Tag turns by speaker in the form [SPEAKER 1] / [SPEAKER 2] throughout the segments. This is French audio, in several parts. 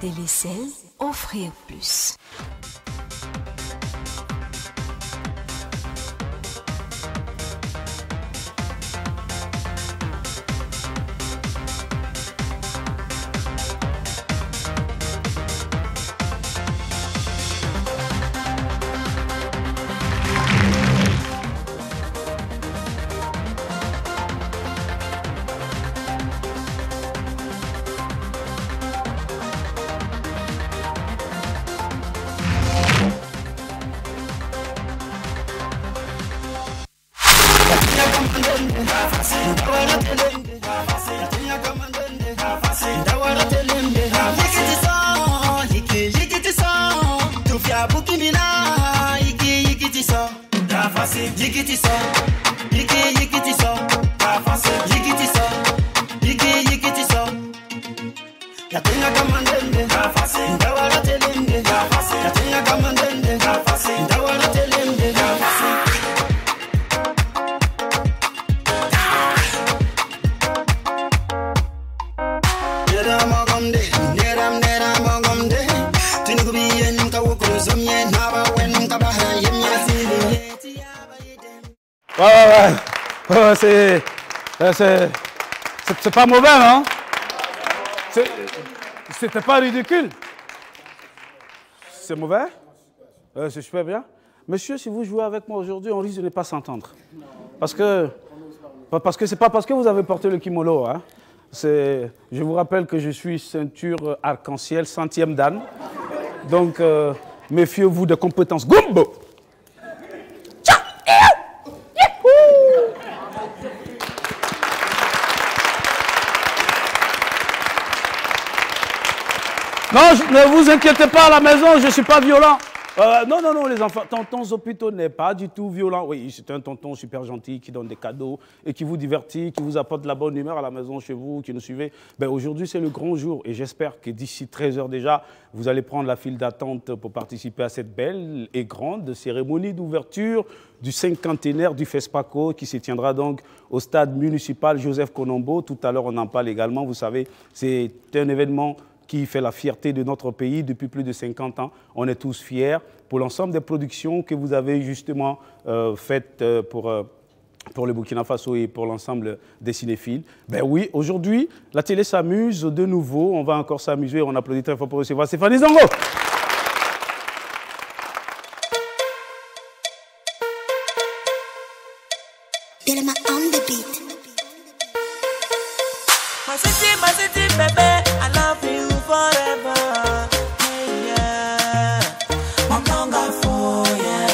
[SPEAKER 1] Télécel, offrir plus.
[SPEAKER 2] C'est pas mauvais, hein? C'était pas ridicule. C'est mauvais? C'est super bien. Monsieur, si vous jouez avec moi aujourd'hui, on risque de ne pas s'entendre. Parce que c'est pas parce que vous avez porté le kimono, hein? Je vous rappelle que je suis ceinture arc-en-ciel, 100e dan. Donc, méfiez-vous des compétences. Gumbo! Non, ne vous inquiétez pas à la maison, je ne suis pas violent. Non, les enfants, tonton Zopito n'est pas du tout violent. Oui, c'est un tonton super gentil qui donne des cadeaux et qui vous divertit, qui vous apporte de la bonne humeur à la maison chez vous, qui nous suivez. Ben, aujourd'hui, c'est le grand jour et j'espère que d'ici 13h déjà, vous allez prendre la file d'attente pour participer à cette belle et grande cérémonie d'ouverture du 50e du FESPACO qui se tiendra donc au stade municipal Joseph Konombo. Tout à l'heure, on en parle également. Vous savez, c'est un événement qui fait la fierté de notre pays depuis plus de 50 ans. On est tous fiers pour l'ensemble des productions que vous avez justement faites pour le Burkina Faso et pour l'ensemble des cinéphiles. Ben oui, aujourd'hui, la télé s'amuse de nouveau. On va encore s'amuser. On applaudit très fort pour recevoir Stéphanie Zongo.
[SPEAKER 3] Delema on the beat.
[SPEAKER 4] My city, baby, I love you forever. Yeah, I'm longer for yeah.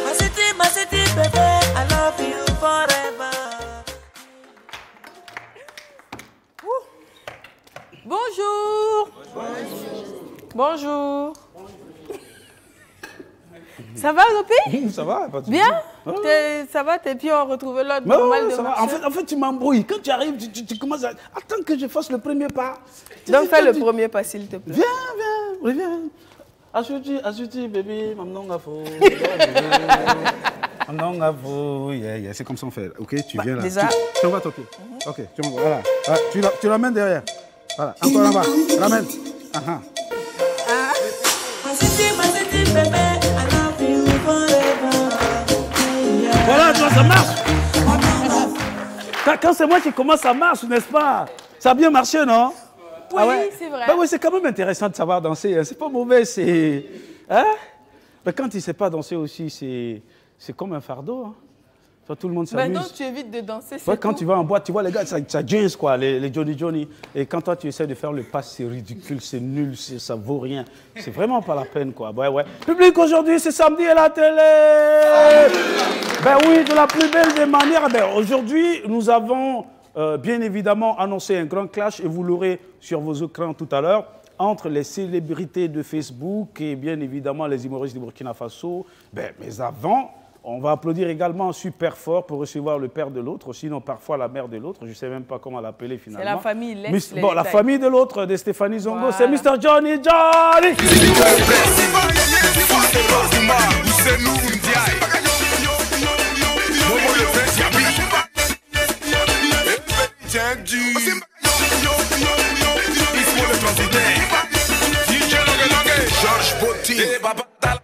[SPEAKER 4] My city, baby, I love you forever.
[SPEAKER 5] Bonjour. Bonjour. Ça va, Lopi?
[SPEAKER 2] Ça va, pas de souci.
[SPEAKER 5] Bien?
[SPEAKER 2] Ouais.
[SPEAKER 5] Ça va, tes pieds ont retrouvé l'ordre normal de
[SPEAKER 2] ça va.
[SPEAKER 5] marcher?
[SPEAKER 2] En fait, tu m'embrouilles. Quand tu arrives, tu commences à... Attends que je fasse le premier pas.
[SPEAKER 5] Donc fais le premier pas, s'il te plaît.
[SPEAKER 2] Viens. Asuti, bébé, maman a faux. Maman a faux. Yeah. C'est comme ça on fait. Ok, tu viens là.
[SPEAKER 5] Déjà...
[SPEAKER 2] Tu envoies ton pied. Ok, tu envoies. Voilà. Ah, tu l'amènes derrière. Voilà. Encore en bas. Ramène.
[SPEAKER 4] My city, baby, I love you forever. Yeah.
[SPEAKER 2] Voilà, toi, ça marche. Quand c'est moi qui commence, ça marche, n'est-ce pas? Ça a bien marché, non?
[SPEAKER 5] Oui, c'est vrai.
[SPEAKER 2] Ben oui, c'est quand même intéressant de savoir danser. Hein. C'est pas mauvais, c'est... Hein? Mais quand il ne sait pas danser aussi, c'est comme un fardeau. Hein. Enfin, tout le monde s'amuse.
[SPEAKER 5] Maintenant, tu évites de danser, c'est
[SPEAKER 2] ouais, quand tu vas en boîte, tu vois les gars, ça jeans, quoi, les Johnny. Et quand toi, tu essaies de faire le pas, c'est ridicule, c'est nul, ça vaut rien. C'est vraiment pas la peine, quoi. Ouais. Public, aujourd'hui, c'est samedi à la télé. Ben oui, de la plus belle des manières. Ben, aujourd'hui, nous avons bien évidemment annoncé un grand clash, et vous l'aurez sur vos écrans tout à l'heure, entre les célébrités de Facebook et bien évidemment les humoristes du Burkina Faso. Ben, mais avant... On va applaudir également super fort pour recevoir le père de l'autre, sinon parfois la mère de l'autre. Je ne sais même pas comment l'appeler finalement.
[SPEAKER 5] C'est la famille,
[SPEAKER 2] la famille de l'autre, de Stéphanie Zongo, voilà. C'est Mr. Johnny.
[SPEAKER 6] le transitaire. DJ Longue, Georges Botti. Et Baba Dala.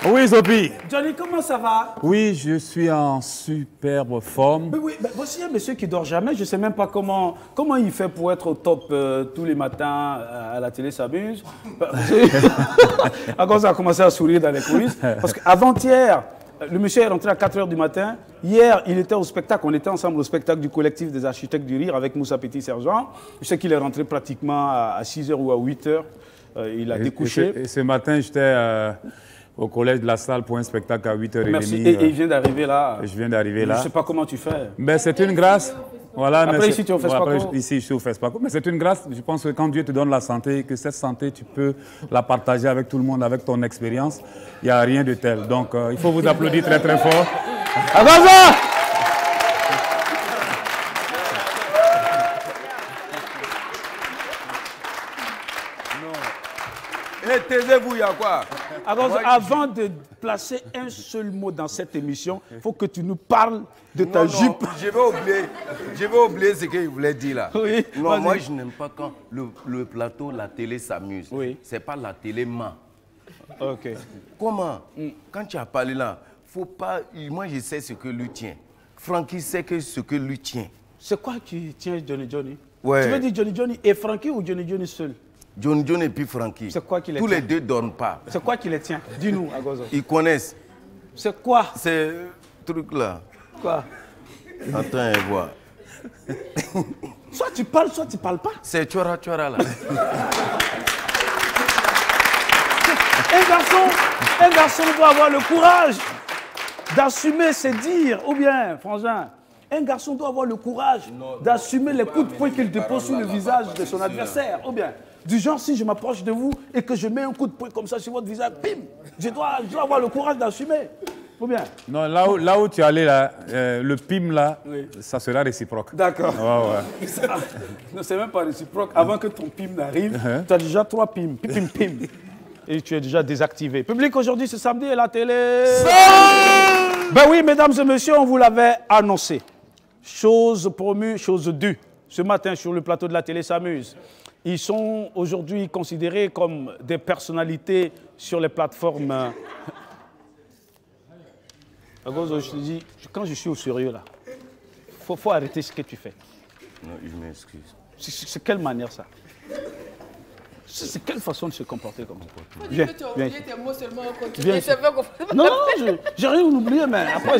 [SPEAKER 7] Oui, Zopi.
[SPEAKER 2] Johnny, comment ça va?
[SPEAKER 7] Oui, je suis en superbe forme.
[SPEAKER 2] Mais oui, voici un monsieur qui dort jamais. Je ne sais même pas comment il fait pour être au top tous les matins à la télé, s'amuse. À cause ça a commencé à sourire dans les coulisses. Parce qu'avant-hier, le monsieur est rentré à 4 h du matin. Hier, il était au spectacle. On était ensemble au spectacle du collectif des architectes du rire avec Moussa Petit-Sergent. Je sais qu'il est rentré pratiquement à 6 h ou à 8 h. Il a découché.
[SPEAKER 7] Et ce matin, j'étais au collège de la salle pour un spectacle à 8 h 30.
[SPEAKER 2] Merci. Et il vient d'arriver là.
[SPEAKER 7] Je viens d'arriver là.
[SPEAKER 2] Je ne sais pas comment tu fais.
[SPEAKER 7] Ben, c'est une grâce. Voilà,
[SPEAKER 2] après, ici, tu es au FESPACO.
[SPEAKER 7] Ici, je suis au FESPACO. Mais c'est une grâce. Je pense que quand Dieu te donne la santé, que cette santé, tu peux la partager avec tout le monde, avec ton expérience. Il n'y a rien de tel. Donc, il faut vous applaudir très, très fort.
[SPEAKER 2] Avanza!
[SPEAKER 8] Taisez-vous, il y a quoi?
[SPEAKER 2] Avant de placer un seul mot dans cette émission, il faut que tu nous parles de ta jupe.
[SPEAKER 8] Je vais oublier ce qu'il voulait dire là.
[SPEAKER 2] Oui,
[SPEAKER 8] non, moi je n'aime pas quand le plateau, la télé s'amuse.
[SPEAKER 2] Oui.
[SPEAKER 8] C'est pas la télé ment.
[SPEAKER 2] Ok.
[SPEAKER 8] Comment? Quand tu as parlé là, faut pas. Moi je sais ce que lui tient. Francky sait ce que lui tient.
[SPEAKER 2] C'est quoi qui tient Johnny?
[SPEAKER 8] Ouais.
[SPEAKER 2] Tu veux dire Johnny et Francky ou Johnny seul?
[SPEAKER 8] Johnny et puis Francky.
[SPEAKER 2] C'est quoi qui les
[SPEAKER 8] Tous
[SPEAKER 2] tient?
[SPEAKER 8] les deux ne dorment pas.
[SPEAKER 2] C'est quoi qui les tient? Dis-nous, Agozo.
[SPEAKER 8] Ils connaissent.
[SPEAKER 2] C'est quoi?
[SPEAKER 8] C'est truc là.
[SPEAKER 2] Quoi?
[SPEAKER 8] Attends et voir.
[SPEAKER 2] Soit tu parles, soit tu parles pas.
[SPEAKER 8] C'est Chora là.
[SPEAKER 2] Un garçon doit avoir le courage d'assumer ses dires. Ou bien, frangin, un garçon doit avoir le courage d'assumer les coups de poing qu'il dépose sur le visage de son adversaire. Ou bien, du genre, si je m'approche de vous et que je mets un coup de poing comme ça sur votre visage, bim, je dois avoir le courage d'assumer. Ou bien?
[SPEAKER 7] Non, là où tu es allé, là, le PIM, là, oui, ça sera réciproque.
[SPEAKER 2] D'accord.
[SPEAKER 7] Ouais.
[SPEAKER 2] Non, c'est même pas réciproque. Avant que ton PIM n'arrive, tu as déjà 3 PIM. Pim. Et tu es déjà désactivé. Public, aujourd'hui, c'est samedi et la télé... Ben oui, mesdames et messieurs, on vous l'avait annoncé. Chose promue, chose due. Ce matin, sur le plateau de la télé s'amuse. Ils sont aujourd'hui considérés comme des personnalités sur les plateformes. Je te dis, quand je suis au sérieux, là, faut arrêter ce que tu fais.
[SPEAKER 8] Non, je m'excuse.
[SPEAKER 2] C'est quelle manière, ça? C'est quelle façon de se comporter comme ça?
[SPEAKER 5] Viens, tu as oublié tes mots seulement au continu.
[SPEAKER 2] Non, j'ai rien oublié, mais après,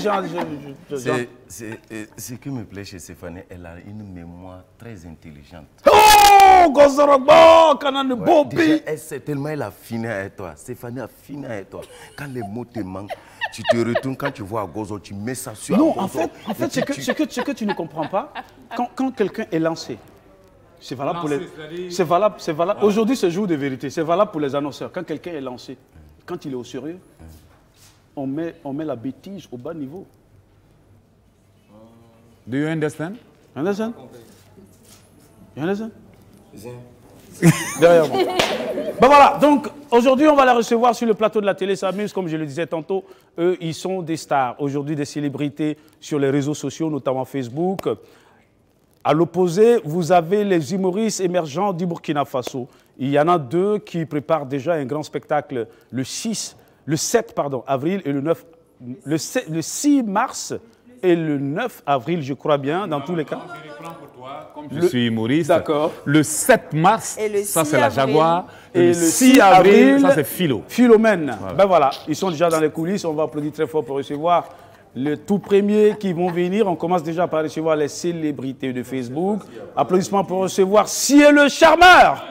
[SPEAKER 8] Ce qui me plaît chez Stéphanie, elle a une mémoire très intelligente.
[SPEAKER 2] Oh, Gozorogbo, Kanan Bopi!
[SPEAKER 8] Tellement elle a fini avec toi. Stéphanie a fini avec toi. Quand les mots te manquent, tu te retournes, quand tu vois à Gozo, tu mets ça sur
[SPEAKER 2] Non,
[SPEAKER 8] Gozo.
[SPEAKER 2] en fait, ce que tu ne comprends pas, quand quelqu'un est lancé, c'est valable pour les... C'est valable. Aujourd'hui, c'est jour de vérité. C'est valable pour les annonceurs. Quand quelqu'un est lancé, quand il est au sérieux, on met la bêtise au bas niveau.
[SPEAKER 7] Do you understand?
[SPEAKER 2] You understand? Derrière moi. Ben voilà, donc aujourd'hui on va la recevoir sur le plateau de la télé s'amuse, comme je le disais tantôt. Eux, ils sont des stars, aujourd'hui des célébrités sur les réseaux sociaux, notamment Facebook. À l'opposé, vous avez les humoristes émergents du Burkina Faso. Il y en a 2 qui préparent déjà un grand spectacle le 7 avril et le 6 mars et le 9 avril, je crois bien, dans tous les cas.
[SPEAKER 7] Je suis humoriste.
[SPEAKER 2] D'accord.
[SPEAKER 7] Le 7 mars, ça c'est la Jaguar.
[SPEAKER 2] Et
[SPEAKER 7] le 6 avril, ça c'est Philo.
[SPEAKER 2] Philomène. Voilà. Ben voilà, ils sont déjà dans les coulisses. On va applaudir très fort pour recevoir le tout premier qui vont venir. On commence déjà par recevoir les célébrités de Facebook. Applaudissements pour recevoir Si le charmeur.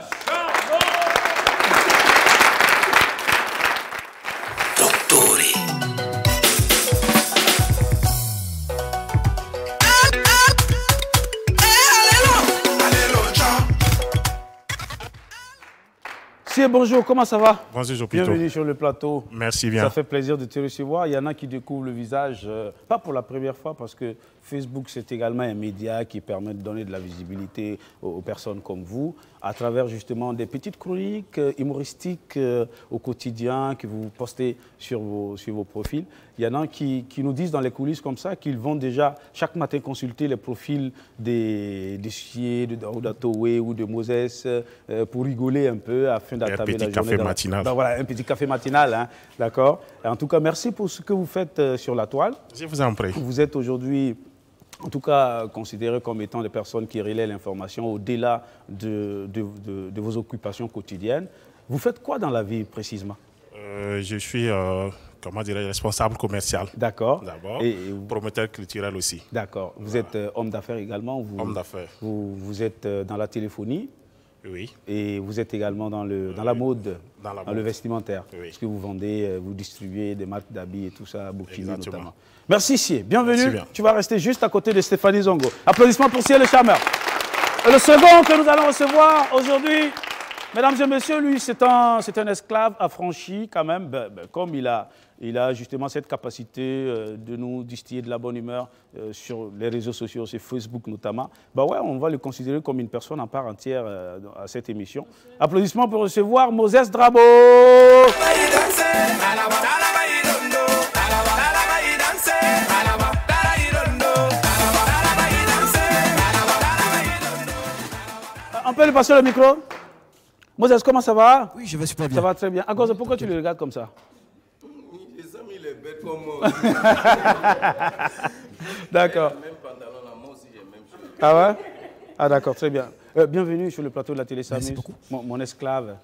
[SPEAKER 2] Si, bonjour, comment ça va?
[SPEAKER 9] Bonjour, Jopito.
[SPEAKER 2] Bienvenue sur le plateau.
[SPEAKER 9] Merci bien.
[SPEAKER 2] Ça fait plaisir de te recevoir. Il y en a qui découvrent le visage, pas pour la première fois, parce que Facebook, c'est également un média qui permet de donner de la visibilité aux personnes comme vous, à travers justement des petites chroniques humoristiques au quotidien que vous postez sur vos profils. Il y en a qui nous disent dans les coulisses comme ça qu'ils vont déjà chaque matin consulter les profils des Sié, de Daouda Towe ou de Moses pour rigoler un peu afin d'entamer la journée. Un petit café matinal. Ben voilà, un petit café matinal, hein, d'accord. En tout cas, merci pour ce que vous faites sur la toile.
[SPEAKER 9] Je vous en prie.
[SPEAKER 2] Vous êtes aujourd'hui, en tout cas, considérés comme étant des personnes qui relaient l'information au-delà de vos occupations quotidiennes. Vous faites quoi dans la vie précisément?
[SPEAKER 9] Je suis, comment dirais-je, responsable commercial.
[SPEAKER 2] D'accord.
[SPEAKER 9] D'abord, promoteur culturel aussi.
[SPEAKER 2] D'accord. Vous êtes homme d'affaires également?
[SPEAKER 9] Homme d'affaires.
[SPEAKER 2] Vous êtes dans la téléphonie?
[SPEAKER 9] Oui.
[SPEAKER 2] Et vous êtes également dans la mode, dans le vestimentaire.
[SPEAKER 9] Oui.
[SPEAKER 2] Parce que vous vendez, vous distribuez des marques d'habits et tout ça, à Burkini notamment. Merci Sié, bienvenue. Tu vas rester juste à côté de Stéphanie Zongo. Applaudissements pour Sié le Charmeur. Le second que nous allons recevoir aujourd'hui, mesdames et messieurs, lui c'est un esclave affranchi quand même, comme il a justement cette capacité de nous distiller de la bonne humeur sur les réseaux sociaux, sur Facebook notamment. Ouais, on va le considérer comme une personne en part entière à cette émission. Applaudissements pour recevoir Moses Drabo. On peut lui passer le micro? Moses, comment ça va?
[SPEAKER 10] Oui, je vais super bien.
[SPEAKER 2] Ça va très bien. À cause de pourquoi tu le regardes comme ça?
[SPEAKER 8] Les amis, les bêtes comme moi.
[SPEAKER 2] D'accord.
[SPEAKER 8] Même pantalon là, moi aussi j'ai même chose.
[SPEAKER 2] Ah ouais? Ah d'accord, très bien. Bienvenue sur le plateau de la télé Samus. Mon esclave.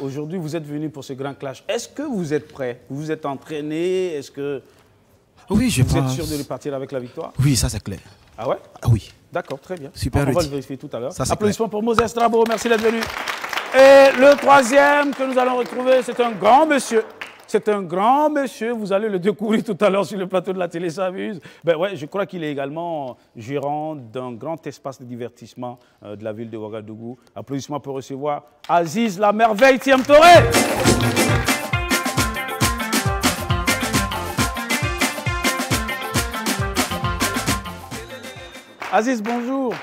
[SPEAKER 2] Aujourd'hui, vous êtes venu pour ce grand clash. Est-ce que vous êtes prêt? Vous vous êtes entraîné? Est-ce que
[SPEAKER 10] oui,
[SPEAKER 2] vous êtes sûr de repartir avec la victoire?
[SPEAKER 10] Oui, ça c'est clair.
[SPEAKER 2] Ah ouais?
[SPEAKER 10] Ah oui.
[SPEAKER 2] D'accord, très bien.
[SPEAKER 10] Super.
[SPEAKER 2] On va le vérifier tout à l'heure.
[SPEAKER 10] Applaudissements
[SPEAKER 2] pour Moses Drabo, merci d'être venu. Et le troisième que nous allons retrouver, c'est un grand monsieur. C'est un grand monsieur, vous allez le découvrir tout à l'heure sur le plateau de la télé S'amuse. Ouais, je crois qu'il est également gérant d'un grand espace de divertissement de la ville de Ouagadougou. Applaudissements pour recevoir Aziz la merveille Thiem Touré. Aziz, bonjour.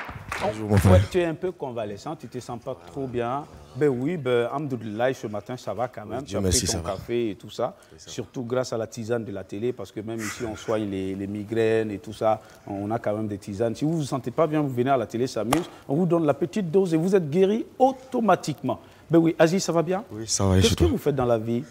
[SPEAKER 10] Bonjour mon frère.
[SPEAKER 2] Ouais, tu es un peu convalescent, tu ne te sens pas trop bien. Oui, alhamdoulilah, ce matin ça va quand même. Tu as pris ton café et tout ça. Surtout grâce à la tisane de la télé, parce que même ici on soigne les migraines et tout ça. On a quand même des tisanes. Si vous ne vous sentez pas bien, vous venez à la télé S'amuse. On vous donne la petite dose et vous êtes guéri automatiquement. Oui, Aziz, ça va bien?
[SPEAKER 10] Oui, ça va.
[SPEAKER 2] Qu'est-ce que vous faites dans la vie?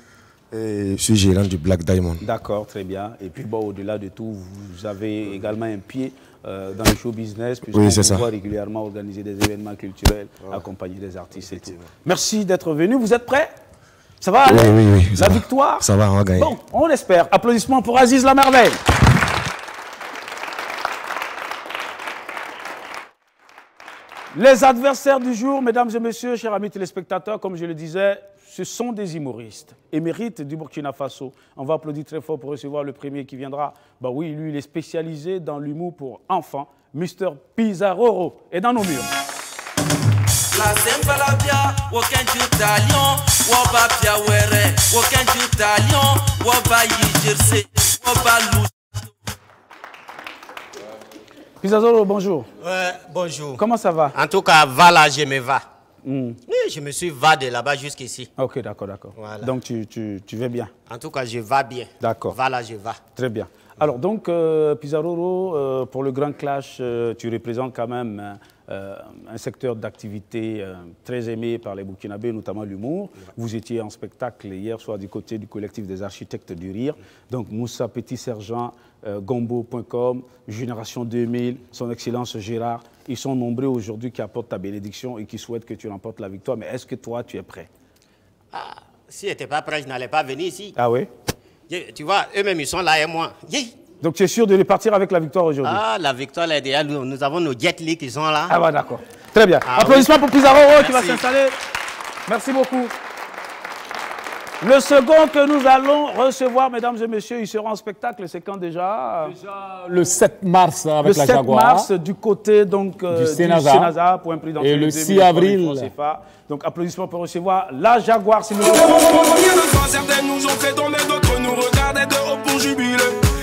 [SPEAKER 10] Je suis gérant du Black Diamond.
[SPEAKER 2] D'accord, très bien. Et puis au-delà de tout, vous avez également un pied dans le show business, puisqu'on vous voit régulièrement organiser des événements culturels, accompagner des artistes et tout. Merci d'être venu. Vous êtes prêts? Ça va aller?
[SPEAKER 10] Oui.
[SPEAKER 2] La victoire?
[SPEAKER 10] Ça va, on va gagner.
[SPEAKER 2] Bon, on l'espère. Applaudissements pour Aziz la merveille. Les adversaires du jour, mesdames et messieurs, chers amis téléspectateurs, comme je le disais, ce sont des humoristes, émérites du Burkina Faso. On va applaudir très fort pour recevoir le premier qui viendra. Oui, lui, il est spécialisé dans l'humour pour enfants. Mr. Pizarro est dans nos murs. Pizarro, bonjour.
[SPEAKER 11] Ouais, bonjour.
[SPEAKER 2] Comment ça va?
[SPEAKER 11] En tout cas, va là, je me va. Oui, je me suis va de là-bas jusqu'ici.
[SPEAKER 2] Ok, d'accord. Voilà. Donc, tu vas bien?
[SPEAKER 11] En tout cas, je vais bien.
[SPEAKER 2] D'accord.
[SPEAKER 11] Va là, je vais.
[SPEAKER 2] Très bien. Alors, donc, Pizarro, pour le Grand Clash, tu représentes quand même un secteur d'activité très aimé par les Burkinabés, notamment l'humour. Vous étiez en spectacle hier soir du côté du collectif des architectes du rire. Donc, Moussa Petit Sergent, Gombo.com, Génération 2000, son Excellence Gérard. Ils sont nombreux aujourd'hui qui apportent ta bénédiction et qui souhaitent que tu remportes la victoire. Mais est-ce que toi, tu es prêt?
[SPEAKER 11] Si je n'étais pas prêt, je n'allais pas venir ici.
[SPEAKER 2] Ah oui?
[SPEAKER 11] Tu vois, eux-mêmes, ils sont là et moi.
[SPEAKER 2] Donc, tu es sûr de repartir avec la victoire aujourd'hui?
[SPEAKER 11] La victoire, là, déjà, nous avons nos jet li qui sont là.
[SPEAKER 2] Ah, d'accord. Très bien. Applaudissements pour Pizarro qui va s'installer. Merci beaucoup. Le second que nous allons recevoir, mesdames et messieurs, il sera en spectacle. C'est quand déjà?
[SPEAKER 7] Le 7 mars avec la Jaguar.
[SPEAKER 2] Le 7 mars du côté donc, du Sénazar pour un prix d'entrée.
[SPEAKER 7] Et le 6 avril.
[SPEAKER 2] Donc applaudissements pour recevoir la Jaguar. Si nous...
[SPEAKER 6] Certains nous ont fait tomber, d'autres nous regardaient de haut pour jubiler.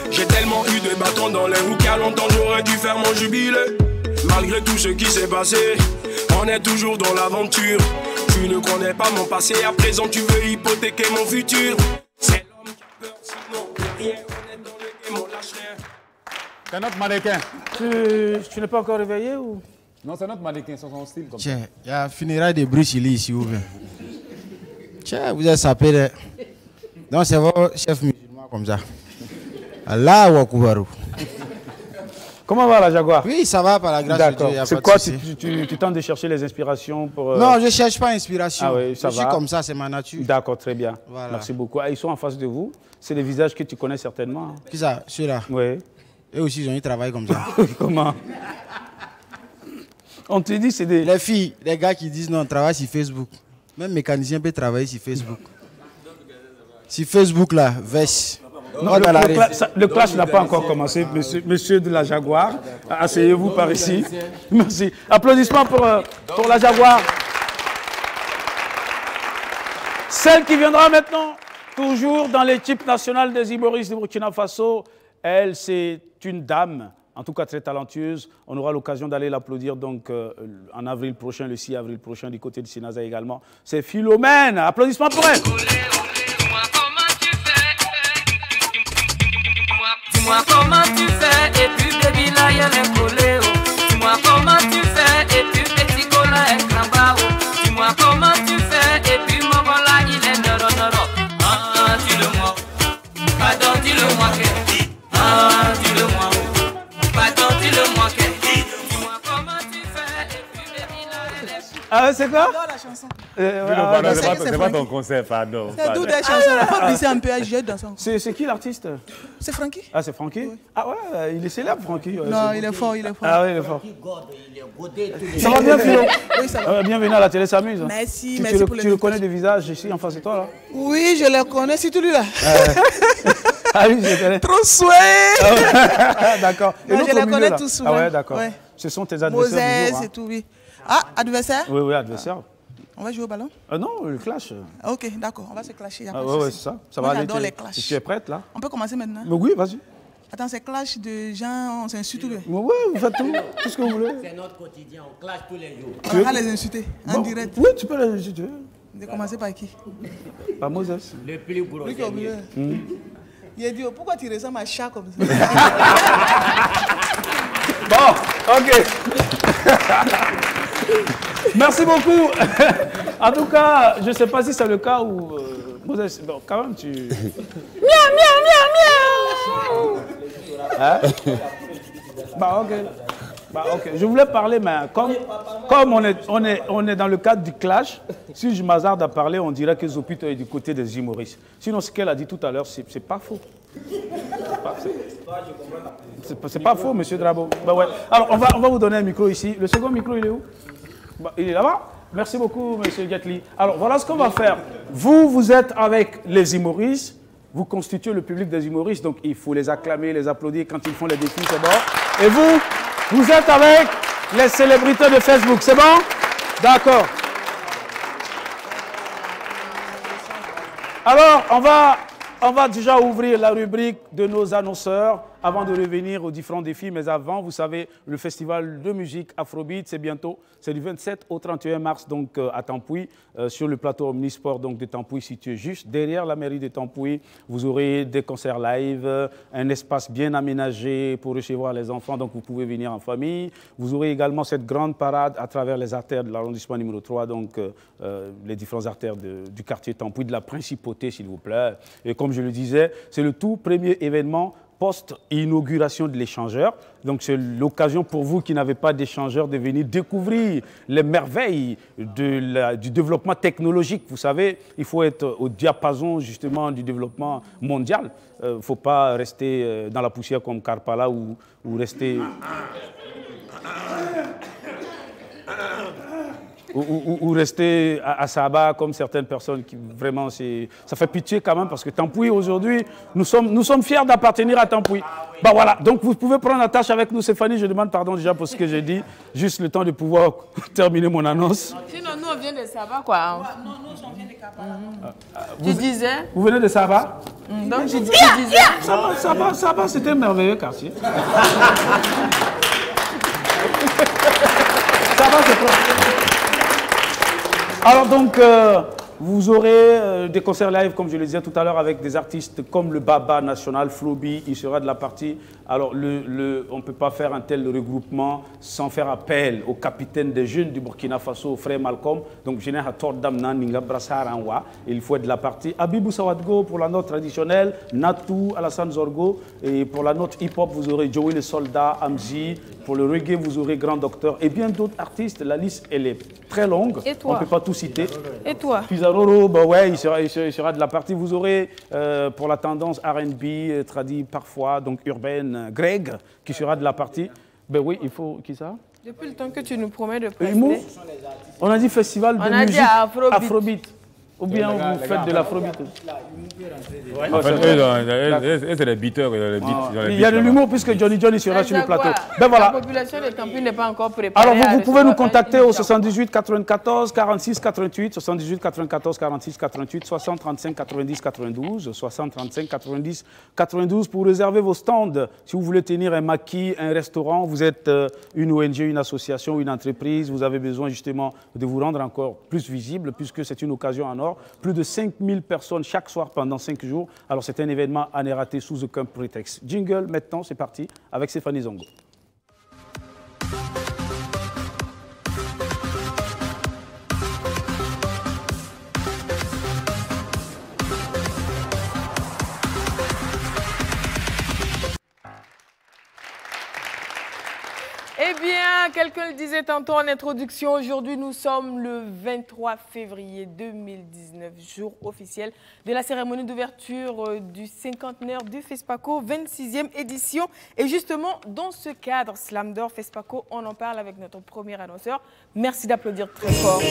[SPEAKER 6] J'ai tellement eu de bâtons dans les roues qu'à longtemps j'aurais dû faire faire mon jubilé. Malgré tout ce qui s'est passé, on est toujours dans l'aventure. Tu ne connais pas mon passé, à présent tu veux hypothéquer mon futur. C'est l'homme qui a peur, sinon rien. On est dans le game, on lâche rien.
[SPEAKER 7] C'est notre mannequin.
[SPEAKER 2] Tu n'es pas encore réveillé ou?
[SPEAKER 7] Non, c'est notre mannequin, c'est son style comme ça.
[SPEAKER 12] Tiens, il y a un funérail de Bruce Lee ici, ouvert. Tiens, vous êtes sapé de... Donc c'est votre chef musulman comme ça. Allah Akbar.
[SPEAKER 2] Comment va la Jaguar?
[SPEAKER 12] Oui, ça va par la grâce de Dieu.
[SPEAKER 2] D'accord. C'est quoi, tu tentes de chercher les inspirations pour...
[SPEAKER 12] Non, je ne cherche pas inspiration.
[SPEAKER 2] Ah oui, ça
[SPEAKER 12] je suis comme ça, c'est ma nature.
[SPEAKER 2] D'accord, très bien.
[SPEAKER 12] Voilà.
[SPEAKER 2] Merci beaucoup. Ah, ils sont en face de vous. C'est des visages que tu connais certainement.
[SPEAKER 12] Qui ça? Ceux-là?
[SPEAKER 2] Oui.
[SPEAKER 12] Eux aussi, ils ont eu travail comme ça.
[SPEAKER 2] Comment? On te dit c'est des...
[SPEAKER 12] Les filles, les gars qui disent non, on travaille sur Facebook. Même mécanicien peut travailler sur Facebook. Sur Facebook, là, veste.
[SPEAKER 2] Non, le clash n'a pas encore commencé, monsieur de la Jaguar. Asseyez-vous par ici. Merci. Applaudissements pour la Jaguar. Celle qui viendra maintenant, toujours dans l'équipe nationale des humoristes de Burkina Faso, elle, c'est une dame, en tout cas très talentueuse. On aura l'occasion d'aller l'applaudir donc en avril prochain, le 6 avril prochain, du côté de Sinaza également. C'est Philomène. Applaudissements pour elle.
[SPEAKER 4] Dis-moi comment tu fais et puis baby là y'a les collés. Dis-moi comment tu fais et puis petit cola est cramba. Dis-moi comment tu fais et puis mon là il est noro noro. Ah dis-le-moi, pardon dis-le-moi que. Ah dis-le-moi, pardon dis-le-moi que. Dis-moi comment tu fais et puis baby là elle est.
[SPEAKER 2] Ah c'est quoi?
[SPEAKER 5] J'adore la chanson.
[SPEAKER 7] C'est pas ton concert, pardon.
[SPEAKER 5] C'est d'où des chansons. Il faut glisser un peu à jouer dans son.
[SPEAKER 2] C'est qui l'artiste?
[SPEAKER 5] C'est Francky.
[SPEAKER 2] Ah, c'est Francky? Oui. Ah ouais, il est célèbre, Francky.
[SPEAKER 5] Non, il est fort, il est fort.
[SPEAKER 2] Ah oui, il est fort. Ça va bien, Philo?
[SPEAKER 5] Oui, ça va.
[SPEAKER 2] Bienvenue à la télé s'amuse.
[SPEAKER 5] Merci,
[SPEAKER 2] tu,
[SPEAKER 5] merci
[SPEAKER 2] tu,
[SPEAKER 5] pour
[SPEAKER 2] tu le connais des visages ici en face de toi, là?
[SPEAKER 5] Oui, je le connais, c'est tout lui là.
[SPEAKER 2] Ah oui, je connais.
[SPEAKER 5] Trop souhait.
[SPEAKER 2] D'accord.
[SPEAKER 5] Je le connais tous.
[SPEAKER 2] Ah ouais, d'accord. Ouais. Ce sont tes adversaires du jour.
[SPEAKER 5] C'est tout, oui. Ah, adversaire?
[SPEAKER 2] Oui, oui, adversaire.
[SPEAKER 5] On va jouer au ballon?
[SPEAKER 2] Non, le clash.
[SPEAKER 5] Ok, d'accord, on va se clasher.
[SPEAKER 2] Ah ouais, c'est ça. Ça va aller.
[SPEAKER 5] J'adore les clashs.
[SPEAKER 2] Tu es prête, là?
[SPEAKER 5] On peut commencer maintenant?
[SPEAKER 2] Mais oui, vas-y.
[SPEAKER 5] Attends, c'est clash de gens, on s'insulte tous les jours.
[SPEAKER 2] Oui, vous faites tout ce que vous voulez.
[SPEAKER 11] C'est notre quotidien, on clash tous les jours.
[SPEAKER 5] On va les insulter en direct.
[SPEAKER 2] Oui, tu peux les insulter.
[SPEAKER 5] De commencer par qui?
[SPEAKER 2] Par Moses.
[SPEAKER 11] Le plus gros.
[SPEAKER 5] Il a dit, pourquoi tu ressembles à un chat comme ça?
[SPEAKER 2] Bon, ok. Merci beaucoup. En tout cas, je ne sais pas si c'est le cas où... Moses, bon, quand même, tu... Miaou, miaou, miaou, miaou. Hein? Bah, ok. Bah, ok. Je voulais parler, mais comme on est dans le cadre du clash, si je m'hazarde à parler, on dirait que Zopito est du côté des humoristes. Sinon, ce qu'elle a dit tout à l'heure, c'est pas faux. C'est pas faux, monsieur Drabo. Bah, ouais. Alors, on va vous donner un micro ici. Le second micro, il est où? Bah, il est là-bas. Merci beaucoup, monsieur Gatli. Alors, voilà ce qu'on va faire. Vous êtes avec les humoristes. Vous constituez le public des humoristes. Donc, il faut les acclamer, les applaudir quand ils font les défis, c'est bon. Et vous êtes avec les célébrités de Facebook, c'est bon? D'accord. Alors, on va déjà ouvrir la rubrique de nos annonceurs avant de revenir aux différents défis. Mais avant, vous savez, le festival de musique Afrobeat, c'est bientôt. C'est du 27 au 31 mars donc, à Tampouy, sur le plateau Omnisport donc, de Tampouy, situé juste derrière la mairie de Tampouy. Vous aurez des concerts live, un espace bien aménagé pour recevoir les enfants, donc vous pouvez venir en famille. Vous aurez également cette grande parade à travers les artères de l'arrondissement numéro 3, donc les différentes artères du quartier Tampouy, de la principauté, s'il vous plaît. Et comme je le disais, c'est le tout premier événement post-inauguration de l'échangeur. Donc c'est l'occasion pour vous qui n'avez pas d'échangeur de venir découvrir les merveilles du développement technologique. Vous savez, il faut être au diapason justement du développement mondial. Il ne faut pas rester dans la poussière comme Karpala ou rester... Ou rester à Saba comme certaines personnes qui vraiment ça fait pitié quand même parce que Tampouy aujourd'hui nous sommes fiers d'appartenir à Tampouy. Bah voilà, donc vous pouvez prendre la tâche avec nous, Stéphanie. Je demande pardon déjà pour ce que j'ai dit, juste le temps de pouvoir terminer mon annonce.
[SPEAKER 5] Sinon nous on vient de Saba quoi. Non, nous on vient de Kapa. Tu disais?
[SPEAKER 2] Vous venez de Saba?
[SPEAKER 5] Donc tu disais?
[SPEAKER 2] Saba c'était un merveilleux quartier. va, c'est prêt. Alors donc, vous aurez des concerts live, comme je le disais tout à l'heure, avec des artistes comme le Baba National, Flobi, il sera de la partie. Alors, on ne peut pas faire un tel regroupement sans faire appel au capitaine des jeunes du Burkina Faso, Frère Malcolm. Donc, je n'ai pas tort d'amener Ninga Brassaranwa. Il faut être de la partie. Abibou Sawadgo pour la note traditionnelle, Natou, Alassane Zorgo. Et pour la note hip-hop, vous aurez Joey le Soldat, Amzi. Pour le reggae, vous aurez Grand Docteur. Et bien d'autres artistes. La liste, elle est très longue.
[SPEAKER 5] Et toi?
[SPEAKER 2] On ne peut pas tout citer.
[SPEAKER 5] Et toi?
[SPEAKER 2] Pizarro, bah ouais, il sera de la partie. Vous aurez pour la tendance R&B, traduit parfois, donc urbaine, Greg, qui sera de la partie. Ben oui, il faut... Qui ça?
[SPEAKER 5] Depuis le temps que tu nous promets de prester.
[SPEAKER 2] On a dit festival de musique Afrobeat. Ou bien vous faites de l'afrobeat.
[SPEAKER 7] En fait, eux, c'est les beaters.
[SPEAKER 2] Il y a de l'humour puisque Johnny sera sur le plateau. Ben voilà.
[SPEAKER 5] La population de Campus n'est pas encore préparée.
[SPEAKER 2] Alors vous pouvez nous contacter au 78 94 46 88, 78 94 46 88, 60 35 90 92, 60 35 90 92 pour réserver vos stands. Si vous voulez tenir un maquis, un restaurant, vous êtes une ONG, une association, une entreprise, vous avez besoin justement de vous rendre encore plus visible puisque c'est une occasion en or. Plus de 5000 personnes chaque soir pendant 5 jours. Alors c'est un événement à ne rater sous aucun prétexte. Jingle, maintenant c'est parti avec Stéphanie Zongo.
[SPEAKER 5] Eh bien, quelqu'un le disait tantôt en introduction, aujourd'hui nous sommes le 23 février 2019, jour officiel de la cérémonie d'ouverture du cinquantenaire du FESPACO, 26e édition. Et justement, dans ce cadre, Slam d'Or FESPACO, on en parle avec notre premier annonceur. Merci d'applaudir très fort.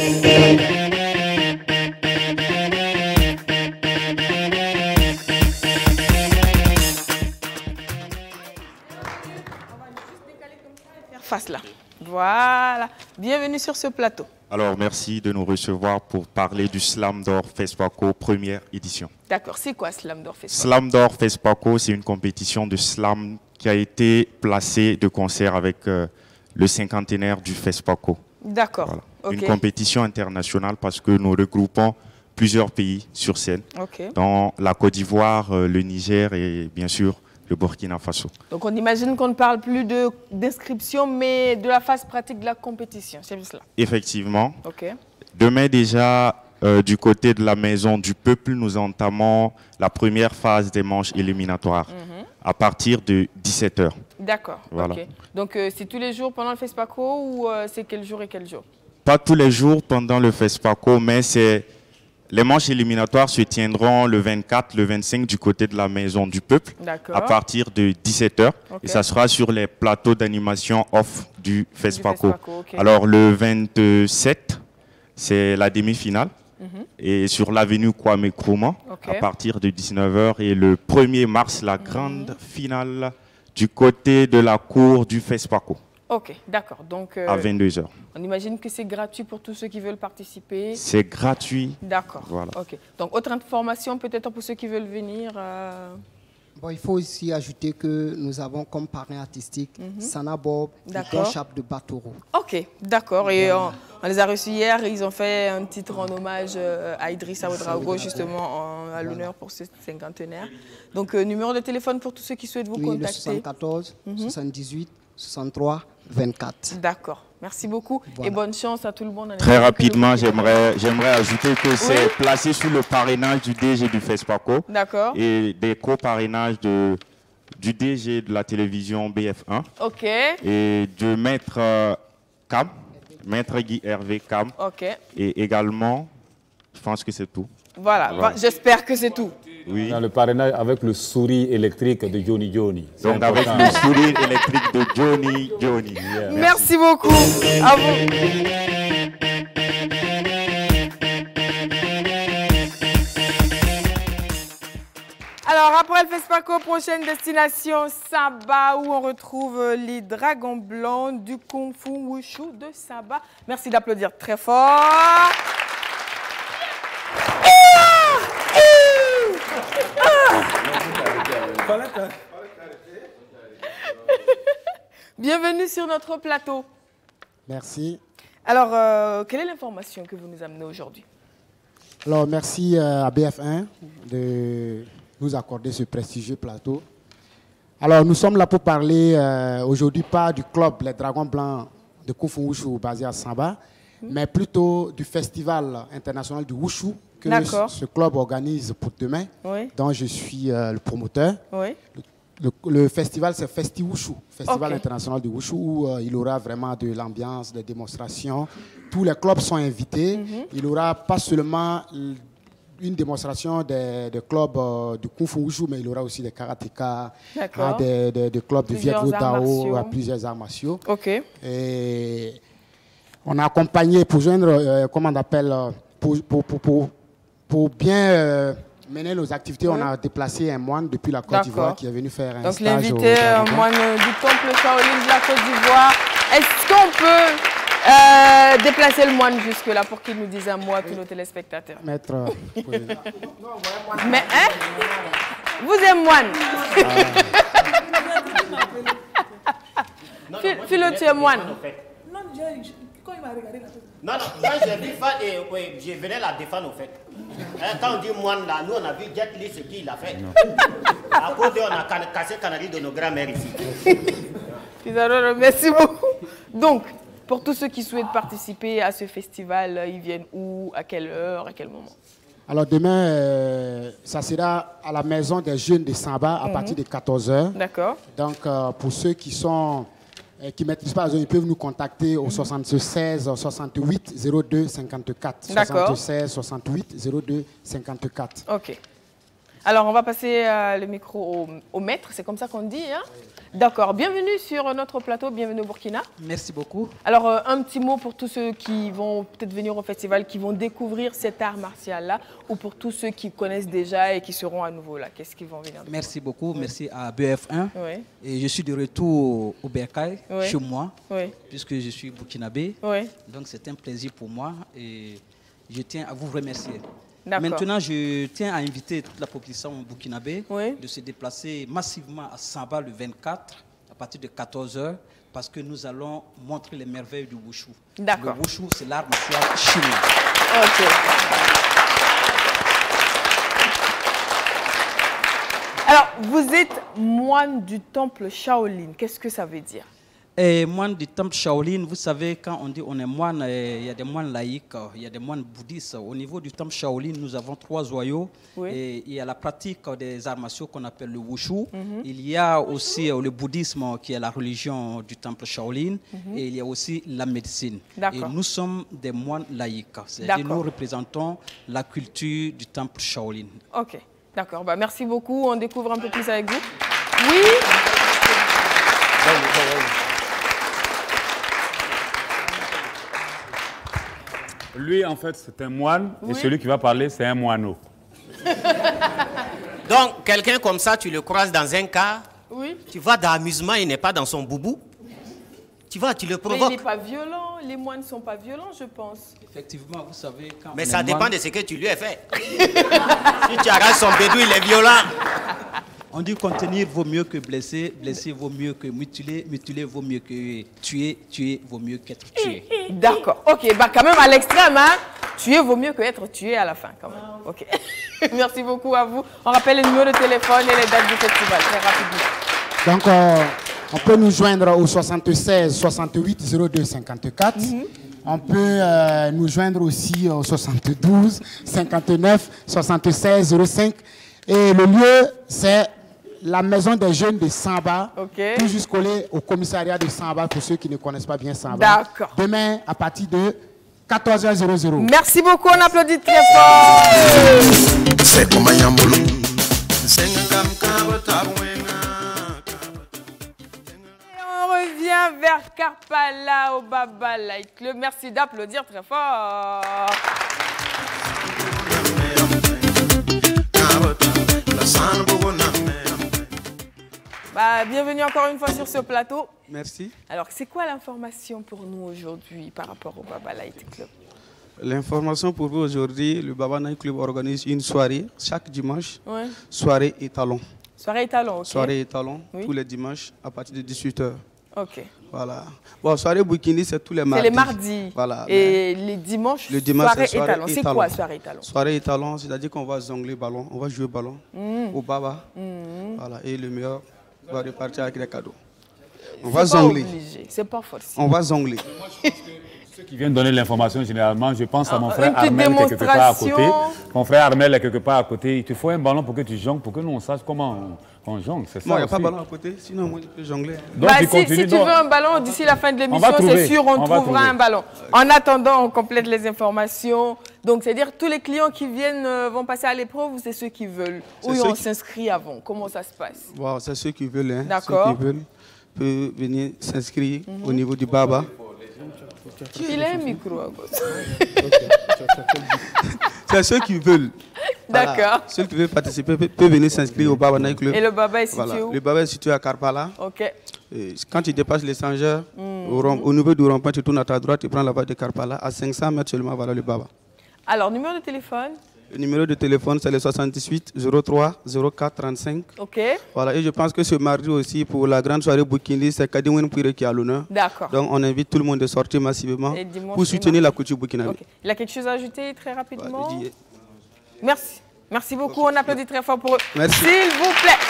[SPEAKER 5] Face là. Voilà. Bienvenue sur ce plateau.
[SPEAKER 13] Alors, merci de nous recevoir pour parler du Slam d'Or FESPACO première édition.
[SPEAKER 5] D'accord. C'est quoi Slam d'Or FESPACO?
[SPEAKER 13] Slam d'Or FESPACO, c'est une compétition de slam qui a été placée de concert avec le cinquantenaire du FESPACO.
[SPEAKER 5] D'accord.
[SPEAKER 13] Voilà.
[SPEAKER 5] Okay.
[SPEAKER 13] Une compétition internationale parce que nous regroupons plusieurs pays sur scène, dans la Côte d'Ivoire, le Niger et bien sûr le Burkina Faso.
[SPEAKER 5] Donc on imagine qu'on ne parle plus d'inscription, mais de la phase pratique de la compétition, c'est cela?
[SPEAKER 13] Effectivement.
[SPEAKER 5] Okay.
[SPEAKER 13] Demain déjà, du côté de la Maison du Peuple, nous entamons la première phase des manches éliminatoires à partir de 17 h.
[SPEAKER 5] D'accord.
[SPEAKER 13] Voilà.
[SPEAKER 5] Okay. Donc c'est tous les jours pendant le FESPACO ou c'est quel jour et quel jour?
[SPEAKER 13] Pas tous les jours pendant le FESPACO, mais c'est... Les manches éliminatoires se tiendront le 24, le 25 du côté de la Maison du Peuple à partir de 17 h. Et ça sera sur les plateaux d'animation off du FESPACO. Alors le 27, c'est la demi-finale. Et sur l'avenue Kwame Nkrumah à partir de 19 h. Et le 1er mars, la grande finale du côté de la cour du FESPACO.
[SPEAKER 5] Ok, d'accord. Donc
[SPEAKER 13] à 22 h.
[SPEAKER 5] On imagine que c'est gratuit pour tous ceux qui veulent participer.
[SPEAKER 13] C'est gratuit.
[SPEAKER 5] D'accord.
[SPEAKER 13] Voilà.
[SPEAKER 5] Ok. Donc autre information peut-être pour ceux qui veulent venir.
[SPEAKER 14] Bon, il faut aussi ajouter que nous avons comme parrain artistique Sana Bob et Don Chap de Batoro.
[SPEAKER 5] Ok, d'accord. Et on les a reçus hier. Ils ont fait un titre en hommage à Idrissa Ouedraogo, justement à l'honneur pour ce cinquantenaire. Donc numéro de téléphone pour tous ceux qui souhaitent vous contacter.
[SPEAKER 14] Le 74 78 63 24.
[SPEAKER 5] D'accord. Merci beaucoup et bonne chance à tout le monde.
[SPEAKER 13] Très rapidement, j'aimerais ajouter que c'est placé sous le parrainage du DG du FESPACO et des co-parrainages du DG de la télévision BF1 et de Maître Cam, Maître Guy Hervé Cam. Et également, je pense que c'est tout.
[SPEAKER 5] Voilà. J'espère que c'est tout.
[SPEAKER 7] Oui. Dans le parrainage avec le sourire électrique de Johnny.
[SPEAKER 13] Donc avec le sourire électrique de Johnny.
[SPEAKER 5] Yeah. Merci beaucoup. À vous. Alors après le FESPACO, prochaine destination Saba où on retrouve les dragons blancs du Kung Fu Wushu de Saba. Merci d'applaudir très fort. Bienvenue sur notre plateau.
[SPEAKER 14] Merci.
[SPEAKER 5] Alors, quelle est l'information que vous nous amenez aujourd'hui?
[SPEAKER 12] Alors, merci à BF1 de nous accorder ce prestigieux plateau. Alors, nous sommes là pour parler aujourd'hui pas du club Les Dragons Blancs de Kung Fu Wushu basé à Samba, mais plutôt du Festival international du Wushu que ce club organise pour demain, dont je suis le promoteur.
[SPEAKER 5] Oui.
[SPEAKER 12] Le festival, c'est Festi Wushu, Festival international du Wushu, où il y aura vraiment de l'ambiance, des démonstrations. Tous les clubs sont invités. Il n'y aura pas seulement une démonstration des clubs du Kung Fu Wushu, mais il y aura aussi des karatéka, des clubs de Viet Vo Dao, plusieurs arts martiaux. Et on a accompagné pour joindre, comment on appelle, pour bien mener nos activités, on a déplacé un moine depuis la Côte d'Ivoire qui est venu faire un stage.
[SPEAKER 5] Donc l'invité, moine du temple Shaolin de la Côte d'Ivoire. Est-ce qu'on peut déplacer le moine jusque-là pour qu'il nous dise un mot à tous nos téléspectateurs?
[SPEAKER 12] Maître.
[SPEAKER 5] Mais, hein? Vous êtes moine. Philo, tu es moine.
[SPEAKER 15] Non, quand il m'a regardé la tête.
[SPEAKER 11] Non, moi j'ai vu Fad et je venais la défendre au fait. Quand on dit moine là, nous on a vu Jet Li ce qu'il a fait. À cause de on a cassé le canari de nos grands-mères ici.
[SPEAKER 5] Pizarro, merci beaucoup. Donc, pour tous ceux qui souhaitent participer à ce festival, ils viennent où, à quelle heure, à quel moment?
[SPEAKER 12] Alors demain, ça sera à la maison des jeunes de Samba à partir de 14h.
[SPEAKER 5] D'accord.
[SPEAKER 12] Donc pour ceux qui sont qui ne maîtrisent pas la zone, ils peuvent nous contacter au 76 68 02 54. 76 68 02 54.
[SPEAKER 5] Ok. Alors, on va passer le micro au maître, c'est comme ça qu'on dit, hein? D'accord. Bienvenue sur notre plateau, bienvenue au Burkina.
[SPEAKER 15] Merci beaucoup.
[SPEAKER 5] Alors, un petit mot pour tous ceux qui vont peut-être venir au festival, qui vont découvrir cet art martial-là, ou pour tous ceux qui connaissent déjà et qui seront à nouveau là. Qu'est-ce qu'ils vont venir?
[SPEAKER 15] Merci beaucoup, merci à BF1. Oui. Et je suis de retour au Bercail, chez moi, puisque je suis burkinabé. Donc, c'est un plaisir pour moi et je tiens à vous remercier. Maintenant, je tiens à inviter toute la population burkinabé de se déplacer massivement à Samba le 24 à partir de 14h parce que nous allons montrer les merveilles du Wushu. Le Wushu, c'est l'art martial chinois.
[SPEAKER 5] Ok. Alors, vous êtes moine du temple Shaolin. Qu'est-ce que ça veut dire?
[SPEAKER 15] Moine du temple Shaolin, vous savez, quand on dit on est moine, il y a des moines laïcs, il y a des moines bouddhistes. Au niveau du temple Shaolin, nous avons 3 joyaux. Et il y a la pratique des arts martiaux qu'on appelle le Wushu. Il y a aussi le bouddhisme qui est la religion du temple Shaolin. Et il y a aussi la médecine. Et nous sommes des moines laïcs. C'est-à-dire nous représentons la culture du temple Shaolin.
[SPEAKER 5] Ok, d'accord. Bah, merci beaucoup. On découvre un peu plus avec vous. Oui.
[SPEAKER 7] Lui, en fait, c'est un moine, et celui qui va parler, c'est un moineau.
[SPEAKER 11] Donc, quelqu'un comme ça, tu le croises dans un car, tu vas dans l'amusement, il n'est pas dans son boubou. Tu vas, tu le provoques.
[SPEAKER 5] Mais il n'est pas violent, les moines ne sont pas violents, je pense.
[SPEAKER 15] Effectivement, vous savez... Quand
[SPEAKER 11] mais ça dépend de ce que tu lui as fait. Si tu arraches son bédou, il est violent.
[SPEAKER 15] On dit contenir vaut mieux que blesser, blesser vaut mieux que mutiler, mutiler vaut mieux que tuer, tuer vaut mieux qu'être tué.
[SPEAKER 5] D'accord. Ok, bah quand même à l'extrême, hein. Tuer vaut mieux que être tué à la fin, quand même. Ok. Merci beaucoup à vous. On rappelle les numéros de téléphone et les dates du festival, très rapidement.
[SPEAKER 12] Donc, on peut nous joindre au 76 68 02 54. On peut nous joindre aussi au 72 59 76 05. Et le lieu, c'est la maison des jeunes de Samba, tout juste collé au commissariat de Samba, pour ceux qui ne connaissent pas bien Samba.
[SPEAKER 5] D'accord.
[SPEAKER 12] Demain, à partir de 14h00.
[SPEAKER 5] Merci beaucoup, on applaudit très fort. Et on revient vers Karpala au Baba Light Club. Merci d'applaudir très fort. Bah, bienvenue encore une fois sur ce plateau.
[SPEAKER 16] Merci.
[SPEAKER 5] Alors, c'est quoi l'information pour nous aujourd'hui par rapport au Baba Light Club?
[SPEAKER 16] L'information pour vous aujourd'hui, le Baba Light Club organise une soirée chaque dimanche, soirée étalon.
[SPEAKER 5] Soirée étalon, ok.
[SPEAKER 16] Soirée étalon, tous les dimanches à partir de 18h.
[SPEAKER 5] Ok.
[SPEAKER 16] Voilà. Bon, soirée Bikini, c'est tous les mardis.
[SPEAKER 5] C'est les mardis.
[SPEAKER 16] Voilà.
[SPEAKER 5] Et les dimanches, soirée étalon. C'est quoi soirée étalon? Soirée
[SPEAKER 16] étalon, c'est-à-dire qu'on va jongler ballon, on va jouer ballon au baba. Voilà. Et le meilleur va repartir avec les cadeaux. On va jongler.
[SPEAKER 5] C'est pas forcément.
[SPEAKER 16] On va jongler.
[SPEAKER 7] Ceux qui viennent donner l'information, généralement, je pense à mon frère Armel quelque part à côté. Mon frère Armel est quelque part à côté. Il te faut un ballon pour que tu jongles, pour que nous on sache comment on jongle. C'est ça.
[SPEAKER 16] Moi, il n'y a pas de ballon à côté, sinon moi je peux jongler.
[SPEAKER 5] Donc, si tu veux un ballon d'ici la fin de l'émission, c'est sûr, on trouvera un ballon. En attendant, on complète les informations. Donc, c'est-à-dire tous les clients qui viennent vont passer à l'épreuve ou c'est ceux qui veulent? Ou on s'inscrit avant? Comment ça se passe?
[SPEAKER 16] Bon, c'est ceux qui veulent. Hein.
[SPEAKER 5] D'accord.
[SPEAKER 16] Ceux qui veulent peuvent venir s'inscrire au niveau du baba.
[SPEAKER 5] Il a un micro à gauche.
[SPEAKER 16] C'est ceux qui veulent.
[SPEAKER 5] D'accord.
[SPEAKER 16] Voilà. Ceux qui veulent participer peuvent venir s'inscrire au Baba Night Club.
[SPEAKER 5] Et le Baba est situé où?
[SPEAKER 16] Le Baba est situé à Karpala.
[SPEAKER 5] Ok.
[SPEAKER 16] Et quand tu dépasses l'échangeur, au niveau du rond-point, tu tournes à ta droite, tu prends la voie de Karpala. À 500 mètres seulement, voilà le Baba.
[SPEAKER 5] Alors, numéro de téléphone?
[SPEAKER 16] Le numéro de téléphone, c'est le 78 03 04 35.
[SPEAKER 5] OK.
[SPEAKER 16] Voilà, et je pense que ce mardi aussi, pour la grande soirée Bukindi, c'est Kadimwen Pouire qui a l'honneur.
[SPEAKER 5] D'accord.
[SPEAKER 16] Donc, on invite tout le monde de sortir massivement pour soutenir la couture burkinabé.
[SPEAKER 5] Okay. Il y a quelque chose à ajouter très rapidement? Merci. Merci beaucoup. On applaudit très fort pour eux.
[SPEAKER 16] Merci.
[SPEAKER 5] S'il vous plaît.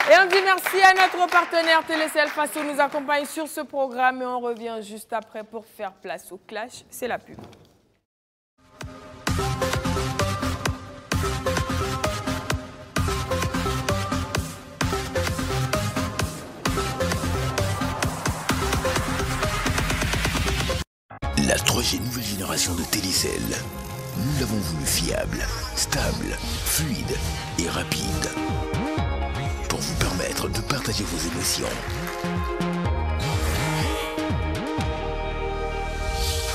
[SPEAKER 5] Et on dit merci à notre partenaire Télécel Faso nous accompagne sur ce programme et on revient juste après pour faire place au clash. C'est la pub.
[SPEAKER 17] La troisième nouvelle génération de Télécel. Nous l'avons voulu fiable, stable, fluide et rapide. Pour vous permettre de partager vos émotions.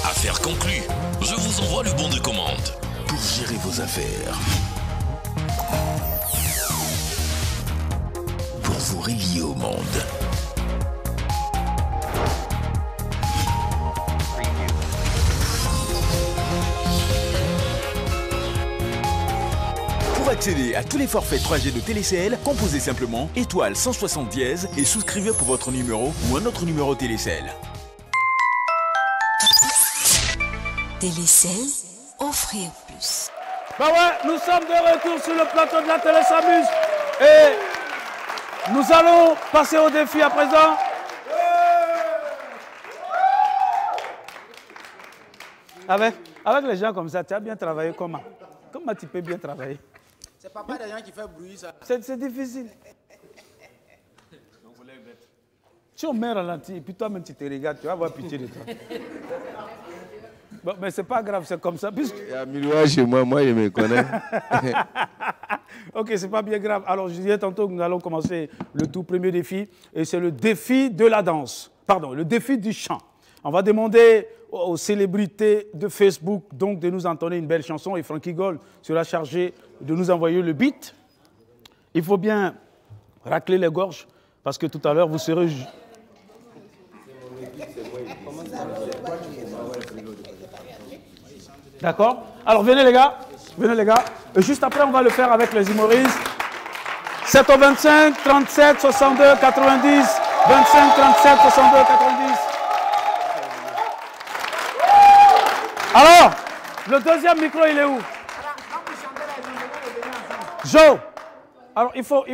[SPEAKER 17] Affaire conclue. Je vous envoie le bon de commande. Pour gérer vos affaires. Pour vous relier au monde.
[SPEAKER 18] Pour accéder à tous les forfaits 3G de Télécel, composez simplement étoile 160 dièse et souscrivez pour votre numéro ou un autre numéro Télécel.
[SPEAKER 1] Télécel, offrir plus.
[SPEAKER 2] Bah ouais, nous sommes de retour sur le plateau de la télé s'amuse et nous allons passer au défi à présent. Avec les gens comme ça, tu as bien travaillé comment? Comment tu peux bien travailler?
[SPEAKER 12] C'est pas des gens qui font bruit, ça.
[SPEAKER 2] C'est difficile. Tu es au maire ralenti et puis toi-même tu te regardes, tu vas avoir pitié de toi. Bon, mais c'est pas grave, c'est comme ça. Puisque...
[SPEAKER 8] Il y a Miloua chez moi, moi je me connais.
[SPEAKER 2] Ok, c'est pas bien grave. Alors je disais tantôt que nous allons commencer le tout premier défi et c'est le défi de la danse. Pardon, le défi du chant. On va demander aux célébrités de Facebook donc de nous entonner une belle chanson et Frankie Gold sera chargé de nous envoyer le beat. Il faut bien racler les gorges parce que tout à l'heure vous serez... D'accord? Alors venez les gars. Et juste après on va le faire avec les humoristes. 7 au 25, 37, 62, 90, 25, 37, 62, 90. Alors, le deuxième micro, il est où? Joe. Alors, il faut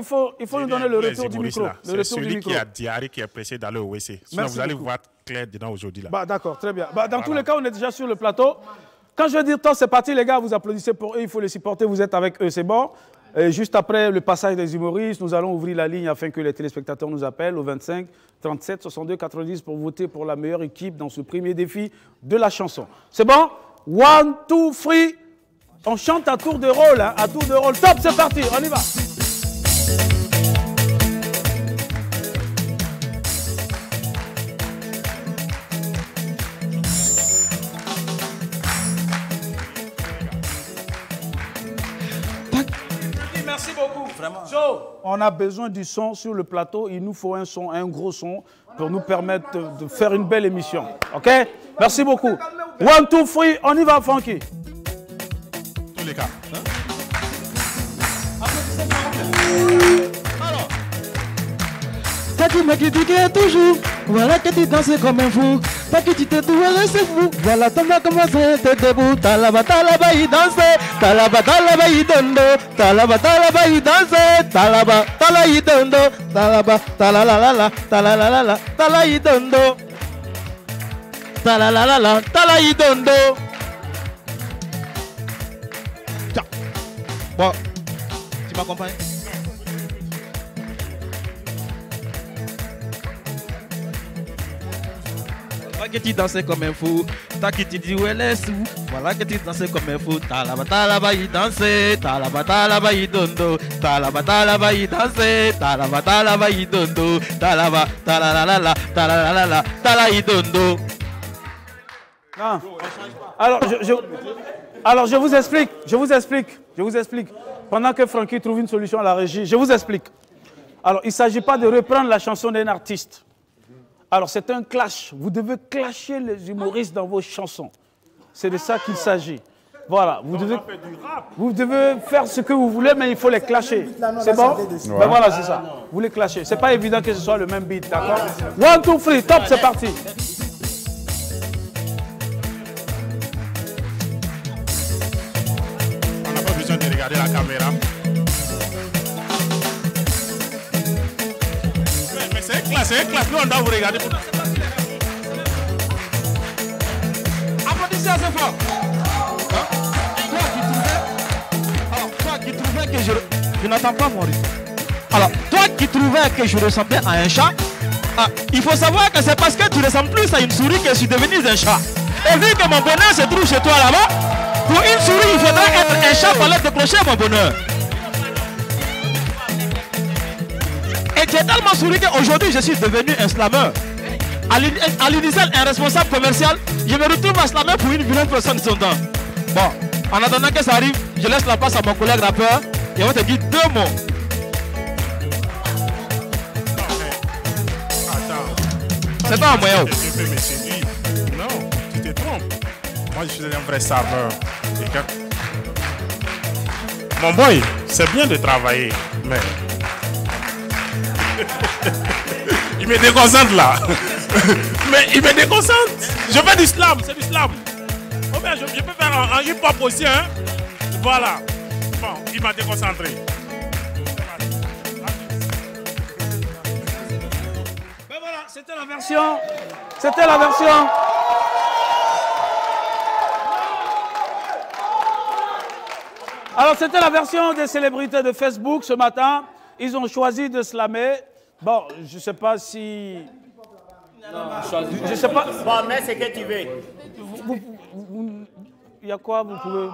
[SPEAKER 2] nous donner le retour du micro.
[SPEAKER 9] C'est celui qui a diarrhée qui est pressé d'aller au WC. Sinon, vous allez voir clair dedans aujourd'hui.
[SPEAKER 2] Bah, d'accord, très bien. Bah, dans tous les cas, on est déjà sur le plateau. Quand je veux dire temps, c'est parti, les gars, vous applaudissez pour eux, il faut les supporter, vous êtes avec eux, c'est bon. Et juste après le passage des humoristes, nous allons ouvrir la ligne afin que les téléspectateurs nous appellent au 25 37 62 90 pour voter pour la meilleure équipe dans ce premier défi de la chanson. C'est bon? 1, 2, 3. On chante à tour de rôle, hein, à tour de rôle. Top, c'est parti, on y va. Merci beaucoup. Vraiment. Joe, on a besoin du son sur le plateau. Il nous faut un son, un gros son, pour nous permettre de faire une belle émission. OK? Merci beaucoup. 1, 2, 3, on y va, Frankie.
[SPEAKER 9] Tous les cas.
[SPEAKER 19] tu m'as critiqué toujours. Voilà que tu danses comme un fou. Pas que tu te douais, c'est fou. Voilà, t'en as commencé, t'es debout. Talaba, il danse. Talaba, il dondo. Talaba, il danse. Talaba, il dondo. Talaba, il dondo. Talala, il dondo. Tiens. Bon, tu m'accompagnes? Voilà que tu dansais comme un fou. T'as qui tu dis où elle est sous. Voilà que tu dansais comme un fou. Talaba, il dansait. Talaba, il dondo. Talaba, il dansait. Talaba, il dondo. Talaba, il dondo.
[SPEAKER 2] Non. Alors, je vous explique. Pendant que Francky trouve une solution à la régie, je vous explique. Alors, il ne s'agit pas de reprendre la chanson d'un artiste. Alors, c'est un clash. Vous devez clasher les humoristes dans vos chansons. C'est de ça qu'il s'agit. Voilà, vous devez faire ce que vous voulez, mais il faut les clasher. C'est bon? Ben voilà, c'est ça. Vous les clashez. C'est pas évident que ce soit le même beat, d'accord? 1, 2, 3, top, c'est parti.
[SPEAKER 9] De regarder la caméra. Mais c'est un classe, nous on doit vous regarder.
[SPEAKER 19] Applaudissez assez fort. Toi qui trouvais que je n'entends pas mon rythme. Alors, toi qui trouvais que je ressemblais à un chat, il faut savoir que c'est parce que tu ressembles plus à une souris que je suis devenu un chat. Et vu que mon bonheur se trouve chez toi là-bas, pour une souris, il faudrait être un chat pour aller décrocher mon bonheur. Et tu es tellement souris qu'aujourd'hui, je suis devenu un slammer. À l'UNICEF, un responsable commercial, je me retrouve à slammer pour une vilaine personne de son temps. Bon, en attendant que ça arrive, je laisse la place à mon collègue rappeur et on va te dire 2 mots.
[SPEAKER 9] Attends.
[SPEAKER 19] C'est pas un moyen.
[SPEAKER 9] Non, tu te trompes. Moi, je suis un vrai serveur. Mon boy, c'est bien de travailler, mais... il me déconcentre là. Mais il me déconcentre. Je fais du slam, c'est du slam. Oh, mais je peux faire un hip-hop aussi, hein. Voilà. Bon, il m'a déconcentré.
[SPEAKER 2] Ben voilà, c'était la version. C'était la version. Alors, c'était la version des célébrités de Facebook ce matin. Ils ont choisi de slammer. Bon, je ne sais pas si... Je sais pas...
[SPEAKER 11] Bon, mais c'est que tu veux.
[SPEAKER 2] Il y a quoi? Vous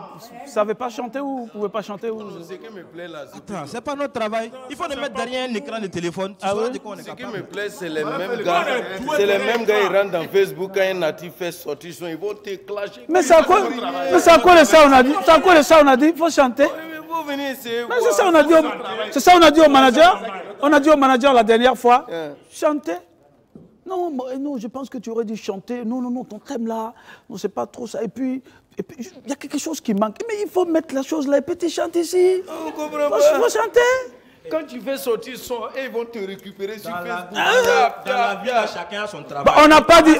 [SPEAKER 2] savez pas chanter ou vous pouvez pas chanter ou...
[SPEAKER 8] Ce qui me plaît là...
[SPEAKER 19] Attends, c'est pas notre travail. Il faut le mettre derrière un écran de téléphone.
[SPEAKER 8] Ah ouais? Ce qui me plaît, c'est les mêmes gars. C'est les mêmes gars, ils rentrent dans Facebook quand un natif fait sortir son, ils vont te clasher.
[SPEAKER 2] Mais c'est à quoi de ça on a dit? C'est à quoi de ça on a dit? Il faut chanter.
[SPEAKER 8] Mais
[SPEAKER 2] c'est ça on a dit. C'est ça on a dit au manager. On a dit au manager la dernière fois. Chanter. Non, je pense que tu aurais dû chanter. Non, ton thème là, non, c'est pas trop ça. Et puis, il y a quelque chose qui manque. Mais il faut mettre la chose là et puis tu chantes ici. Il faut chanter.
[SPEAKER 8] Quand tu fais sortir son, ils vont te récupérer sur Facebook.
[SPEAKER 19] Dans la vie, chacun a son travail.
[SPEAKER 2] On n'a pas dit.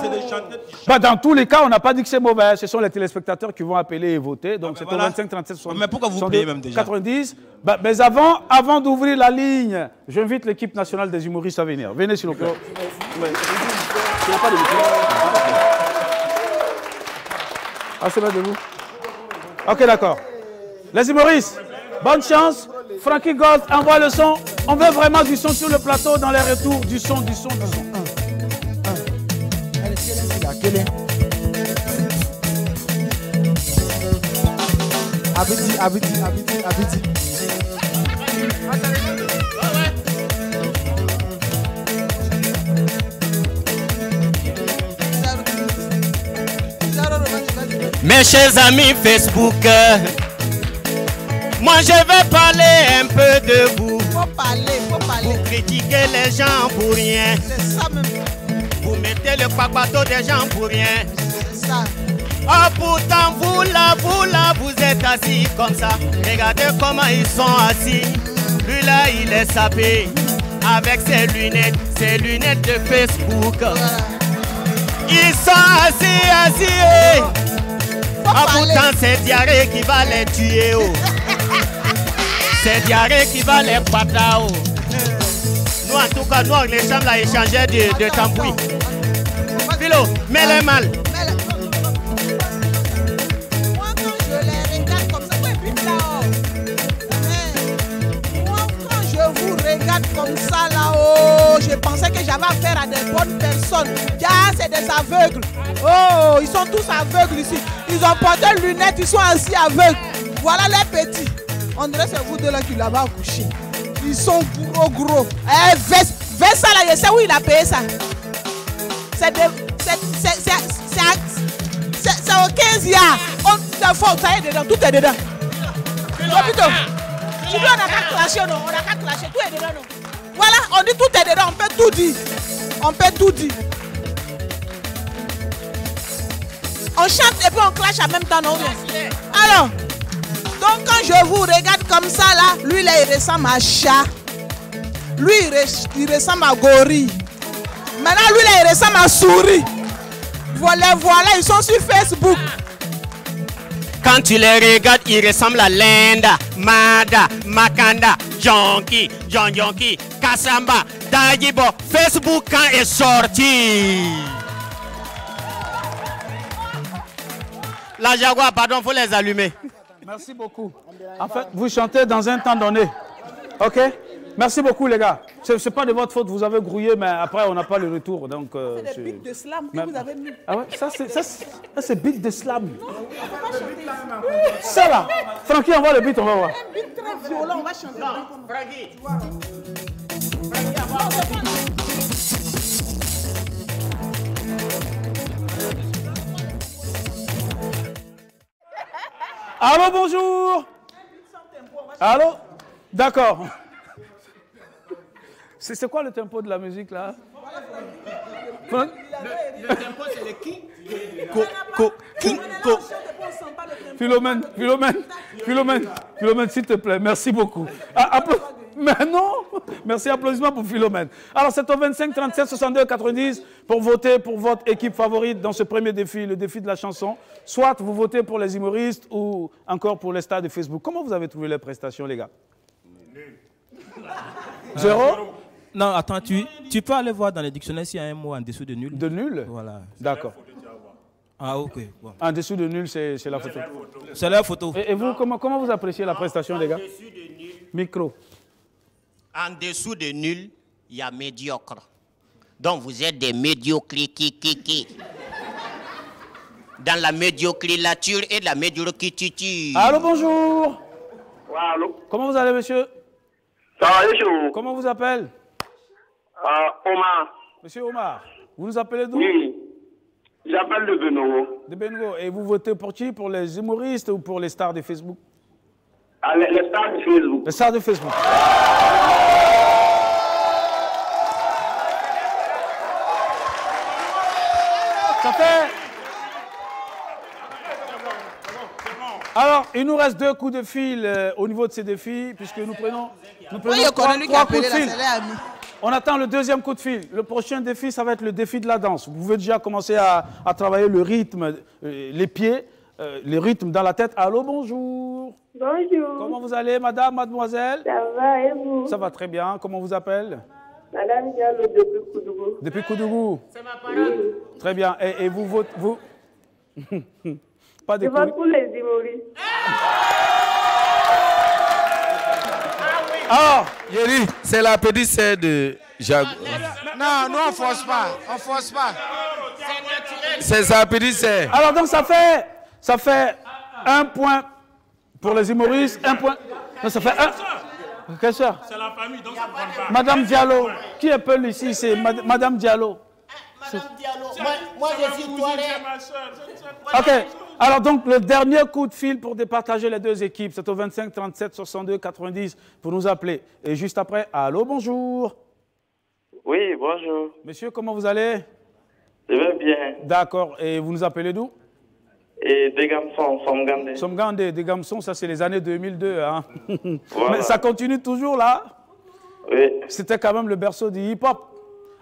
[SPEAKER 2] Dans tous les cas, on n'a pas dit que c'est mauvais. Ce sont les téléspectateurs qui vont appeler et voter. Donc c'est au 25, 37, 60.
[SPEAKER 19] Mais pourquoi vous payez même déjà
[SPEAKER 2] 90. Mais avant d'ouvrir la ligne, j'invite l'équipe nationale des humoristes à venir. Venez s'il vous plaît. Ah, c'est bien de vous. Ok, d'accord. Les humoristes, bonne chance. Francky Gold envoie le son. On veut vraiment du son sur le plateau dans les retours. Du son.
[SPEAKER 12] Abidi.
[SPEAKER 11] Mes chers amis Facebook, moi je vais parler un peu de vous.
[SPEAKER 14] Faut parler.
[SPEAKER 11] Vous critiquez les gens pour rien.
[SPEAKER 14] C'est ça même.
[SPEAKER 11] Vous mettez le papato des gens pour rien.
[SPEAKER 14] C'est ça.
[SPEAKER 11] Oh pourtant vous là, vous êtes assis comme ça. Regardez comment ils sont assis. Lui là il est sapé. avec ses lunettes de Facebook. Ils sont assis. Ah, pourtant c'est diarrhée qui va les tuer. Oh. C'est diarrhée qui va les patao. Nous en tout cas, nous les chambres là échangeaient de tambouis. Philo, mets-les mal.
[SPEAKER 20] Moi quand je les regarde comme ça, moi quand je vous regarde comme ça là, je pensais que j'avais affaire à des bonnes personnes. C'est des aveugles. Oh, ils sont tous aveugles ici. Ils ont porté lunettes, ils sont assis aveugles. Voilà les petits. On dirait que c'est vous deux là qui l'avez accouché. Ils sont gros. Versa là, je sais où il a payé ça. C'est au 15 yards. On te faut, ça y est dedans, tout est dedans. Plutôt, tu dis on n'a qu'à clasher, non? On n'a qu'à clasher, tout est dedans, non? Voilà, on dit tout est dedans, on peut tout dire. On peut tout dire. On chante et puis on clash en même temps, non? Alors, donc quand je vous regarde comme ça là, lui là il ressemble à chat. Lui il ressemble à gorille. Maintenant lui là il ressemble à souris. Voilà, ils sont sur Facebook.
[SPEAKER 11] Quand tu les regardes, ils ressemblent à Linda, Mada, Makanda, Jonki, John Jonki, Kassamba, Dagibo. Facebook quand est sorti. La Jaguar, pardon, il faut les allumer.
[SPEAKER 2] Merci beaucoup. En fait, vous chantez dans un temps donné. OK? Merci beaucoup, les gars. Ce n'est pas de votre faute, vous avez grouillé, mais après, on n'a pas le retour. Donc,
[SPEAKER 20] c'est des beats de slam que vous avez mis.
[SPEAKER 2] Ah ouais? Ça, c'est beat de slam. Ça, là. Francky, envoie le beat, on va voir.
[SPEAKER 20] Un beat très violent, on va chanter.
[SPEAKER 11] Non, Francky.
[SPEAKER 2] Allô, bonjour. Allô? D'accord. C'est quoi le tempo de la musique là?
[SPEAKER 11] Le tempo c'est le qui?
[SPEAKER 2] Philomène, s'il te plaît, merci beaucoup. Mais non, merci, applaudissements pour Philomène. Alors c'est au 25 37 62 90 pour voter pour votre équipe favorite dans ce premier défi, le défi de la chanson. Soit vous votez pour les humoristes ou encore pour les stars de Facebook. Comment vous avez trouvé les prestations, les gars? Zéro?
[SPEAKER 19] Non, attends, tu peux aller voir dans les dictionnaires s'il y a un mot en dessous de nul.
[SPEAKER 2] De nul?
[SPEAKER 19] Voilà.
[SPEAKER 2] D'accord.
[SPEAKER 19] Ah, ok. Bon.
[SPEAKER 2] En dessous de nul, c'est la photo.
[SPEAKER 19] C'est la photo.
[SPEAKER 2] Et vous, comment vous appréciez la prestation, les gars?
[SPEAKER 11] En dessous de nul.
[SPEAKER 2] Micro.
[SPEAKER 11] En dessous de nul, il y a médiocre. Donc vous êtes des médiocres qui. Dans la médiocrilature et la médiocritude.
[SPEAKER 2] Allô, bonjour.
[SPEAKER 21] Ouais, allô.
[SPEAKER 2] Comment vous allez, monsieur?
[SPEAKER 21] Ça va, monsieur?
[SPEAKER 2] Comment vous appelez?
[SPEAKER 21] Omar.
[SPEAKER 2] Monsieur Omar, vous nous appelez d'où?
[SPEAKER 21] Oui, j'appelle de Benoro.
[SPEAKER 2] De Benoro. Et vous votez pour qui? Pour les humoristes ou pour les stars de Facebook?
[SPEAKER 21] Ah, les stars de Facebook.
[SPEAKER 2] Les stars de Facebook. Ça fait... Alors, il nous reste 2 coups de fil au niveau de ces défis, puisque nous prenons 3 coups de fil. On attend le 2e coup de fil. Le prochain défi, ça va être le défi de la danse. Vous pouvez déjà commencer à travailler le rythme, les pieds, le rythme dans la tête. Allô, bonjour.
[SPEAKER 22] Bonjour.
[SPEAKER 2] Comment vous allez, madame, mademoiselle?
[SPEAKER 22] Ça va, et vous?
[SPEAKER 2] Ça va très bien. Comment vous appelez?
[SPEAKER 22] Madame Diallo depuis Koudougou.
[SPEAKER 2] Depuis Koudougou?
[SPEAKER 22] C'est ma parole. Oui.
[SPEAKER 2] Très bien. Et vous votez... Vous... Pas de
[SPEAKER 22] je vote pour les humoristes.
[SPEAKER 8] Ah, Yeri, c'est la petite sœur de Jago.
[SPEAKER 12] Non, nous on force pas. On force pas.
[SPEAKER 8] C'est sa petite sœur.
[SPEAKER 2] Alors donc ça fait 1 point pour les humoristes, 1 point. Non, ça fait 1. Quelle sœur?
[SPEAKER 9] C'est la famille, donc ça ne prend pas.
[SPEAKER 2] Madame Diallo. Qui appelle ici? C'est Madame Diallo.
[SPEAKER 11] Madame Diallo. Moi je suis toi.
[SPEAKER 2] Ok. Alors donc le dernier coup de fil pour départager les 2 équipes, c'est au 25 37 62 90 pour nous appeler. Et juste après, allô, bonjour.
[SPEAKER 21] Oui, bonjour.
[SPEAKER 2] Monsieur, comment vous allez?
[SPEAKER 21] Je vais bien.
[SPEAKER 2] D'accord. Et vous nous appelez d'où?
[SPEAKER 21] Et des Gamsons, Somgandé.
[SPEAKER 2] Somgandé, des Gamsons, ça c'est les années 2002. Hein?
[SPEAKER 21] Voilà.
[SPEAKER 2] Mais ça continue toujours là?
[SPEAKER 21] Oui.
[SPEAKER 2] C'était quand même le berceau du hip-hop.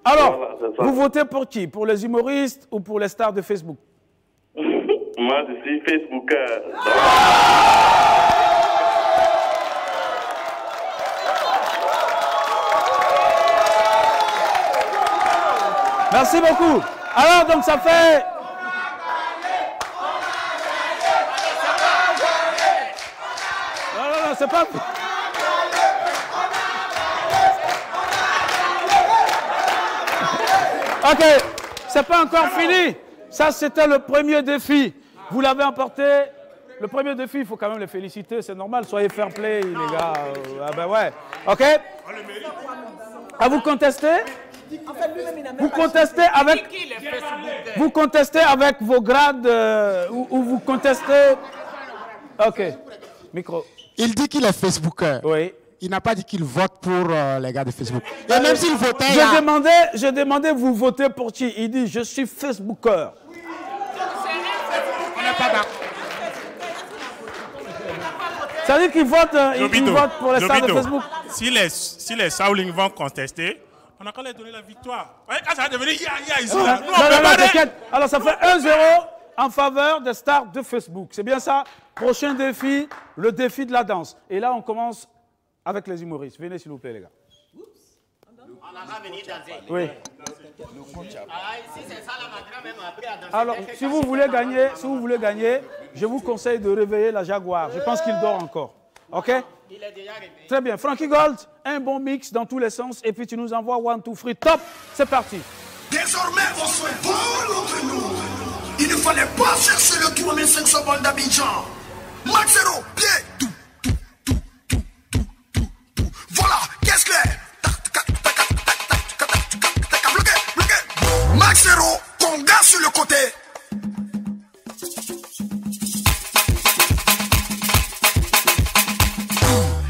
[SPEAKER 2] Alors,
[SPEAKER 21] Voilà, c'est ça.
[SPEAKER 2] vous votez pour qui? Pour les humoristes ou pour les stars de Facebook?
[SPEAKER 21] Moi, je suis Facebooker.
[SPEAKER 2] Merci beaucoup. Alors, donc ça fait... Non, c'est pas... Ok, c'est pas encore fini. Ça, c'était le premier défi. Vous l'avez emporté. Le premier défi, il faut quand même les féliciter. C'est normal. Soyez fair play, les gars. Ah ben ouais. Ok. Ah, vous contestez? Vous contestez avec vos grades ou vous contestez... Ok. Micro.
[SPEAKER 12] Il dit qu'il est Facebooker.
[SPEAKER 2] Oui.
[SPEAKER 12] Il n'a pas dit qu'il vote pour les gars de Facebook. Et même s'il votait...
[SPEAKER 2] Je demandais, vous votez pour qui? Il dit, je suis Facebooker.
[SPEAKER 9] On n'est pas d'accord.
[SPEAKER 2] Ça veut dire qu'il vote, il vote pour les stars de Facebook.
[SPEAKER 9] Si les Shaolin vont contester, on a qu'à leur donner la victoire. Ouais, quand ça va devenir ici,
[SPEAKER 2] Non, t'inquiète. Alors, ça fait 1-0 en faveur des stars de Facebook. C'est bien ça? Prochain défi, le défi de la danse. Et là, on commence avec les humoristes. Venez, s'il vous plaît, les gars. Oui. Alors, si vous voulez gagner, je vous conseille de réveiller la Jaguar. Je pense qu'il dort encore. OK? Très bien. Frankie Gold, un bon mix dans tous les sens. Et puis, tu nous envoies 1, 2, 3. Top! C'est parti.
[SPEAKER 3] Désormais, on se vole entre nous. Il ne fallait pas chercher le 3500 balles d'Abidjan. Maxero, pied, voilà, qu'est-ce que c'est? Maxero, conga sur le côté.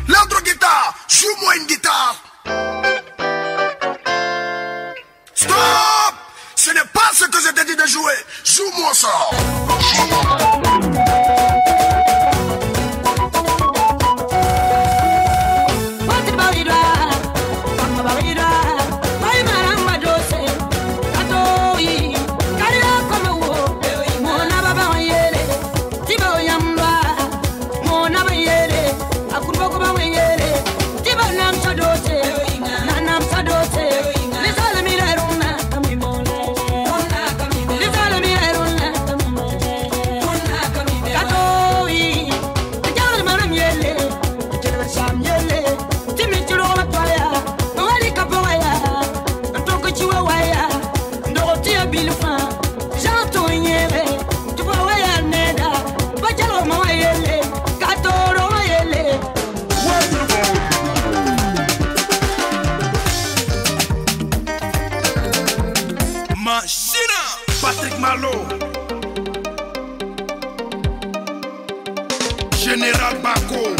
[SPEAKER 3] L'autre guitare, joue-moi une guitare. Stop! Ce n'est pas ce que je t'ai dit de jouer. Joue-moi ça. Patrick Malo, Général Bako,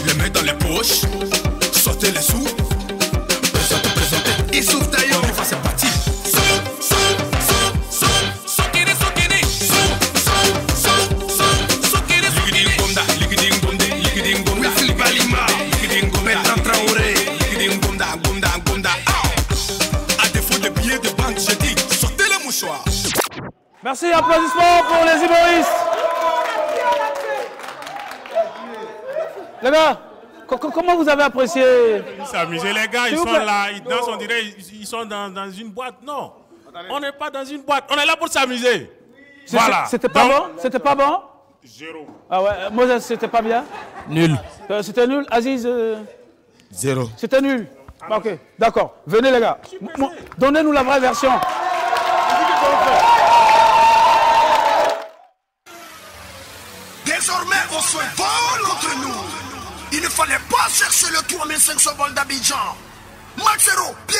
[SPEAKER 3] les mains dans les poches, sortez les sous, présentez, il souffle d'ailleurs, on va c'est parti.
[SPEAKER 2] Merci, applaudissements pour les humoristes. Les gars, comment vous avez apprécié?
[SPEAKER 9] Ils s'amusent, les gars, ils sont là, ils dansent, on dirait ils sont dans une boîte. Non, on n'est pas dans une boîte, on est là pour s'amuser. Voilà.
[SPEAKER 2] C'était pas bon? C'était pas bon?
[SPEAKER 9] 0.
[SPEAKER 2] Ah ouais, Moses, c'était pas bien?
[SPEAKER 16] Nul.
[SPEAKER 2] C'était nul? Aziz
[SPEAKER 16] 0.
[SPEAKER 2] C'était nul? Ok, d'accord. Venez les gars, donnez-nous la vraie version.
[SPEAKER 3] Désormais, on se vole entre nous. Il ne fallait pas chercher le 3500 balles d'Abidjan. Maxero, pied,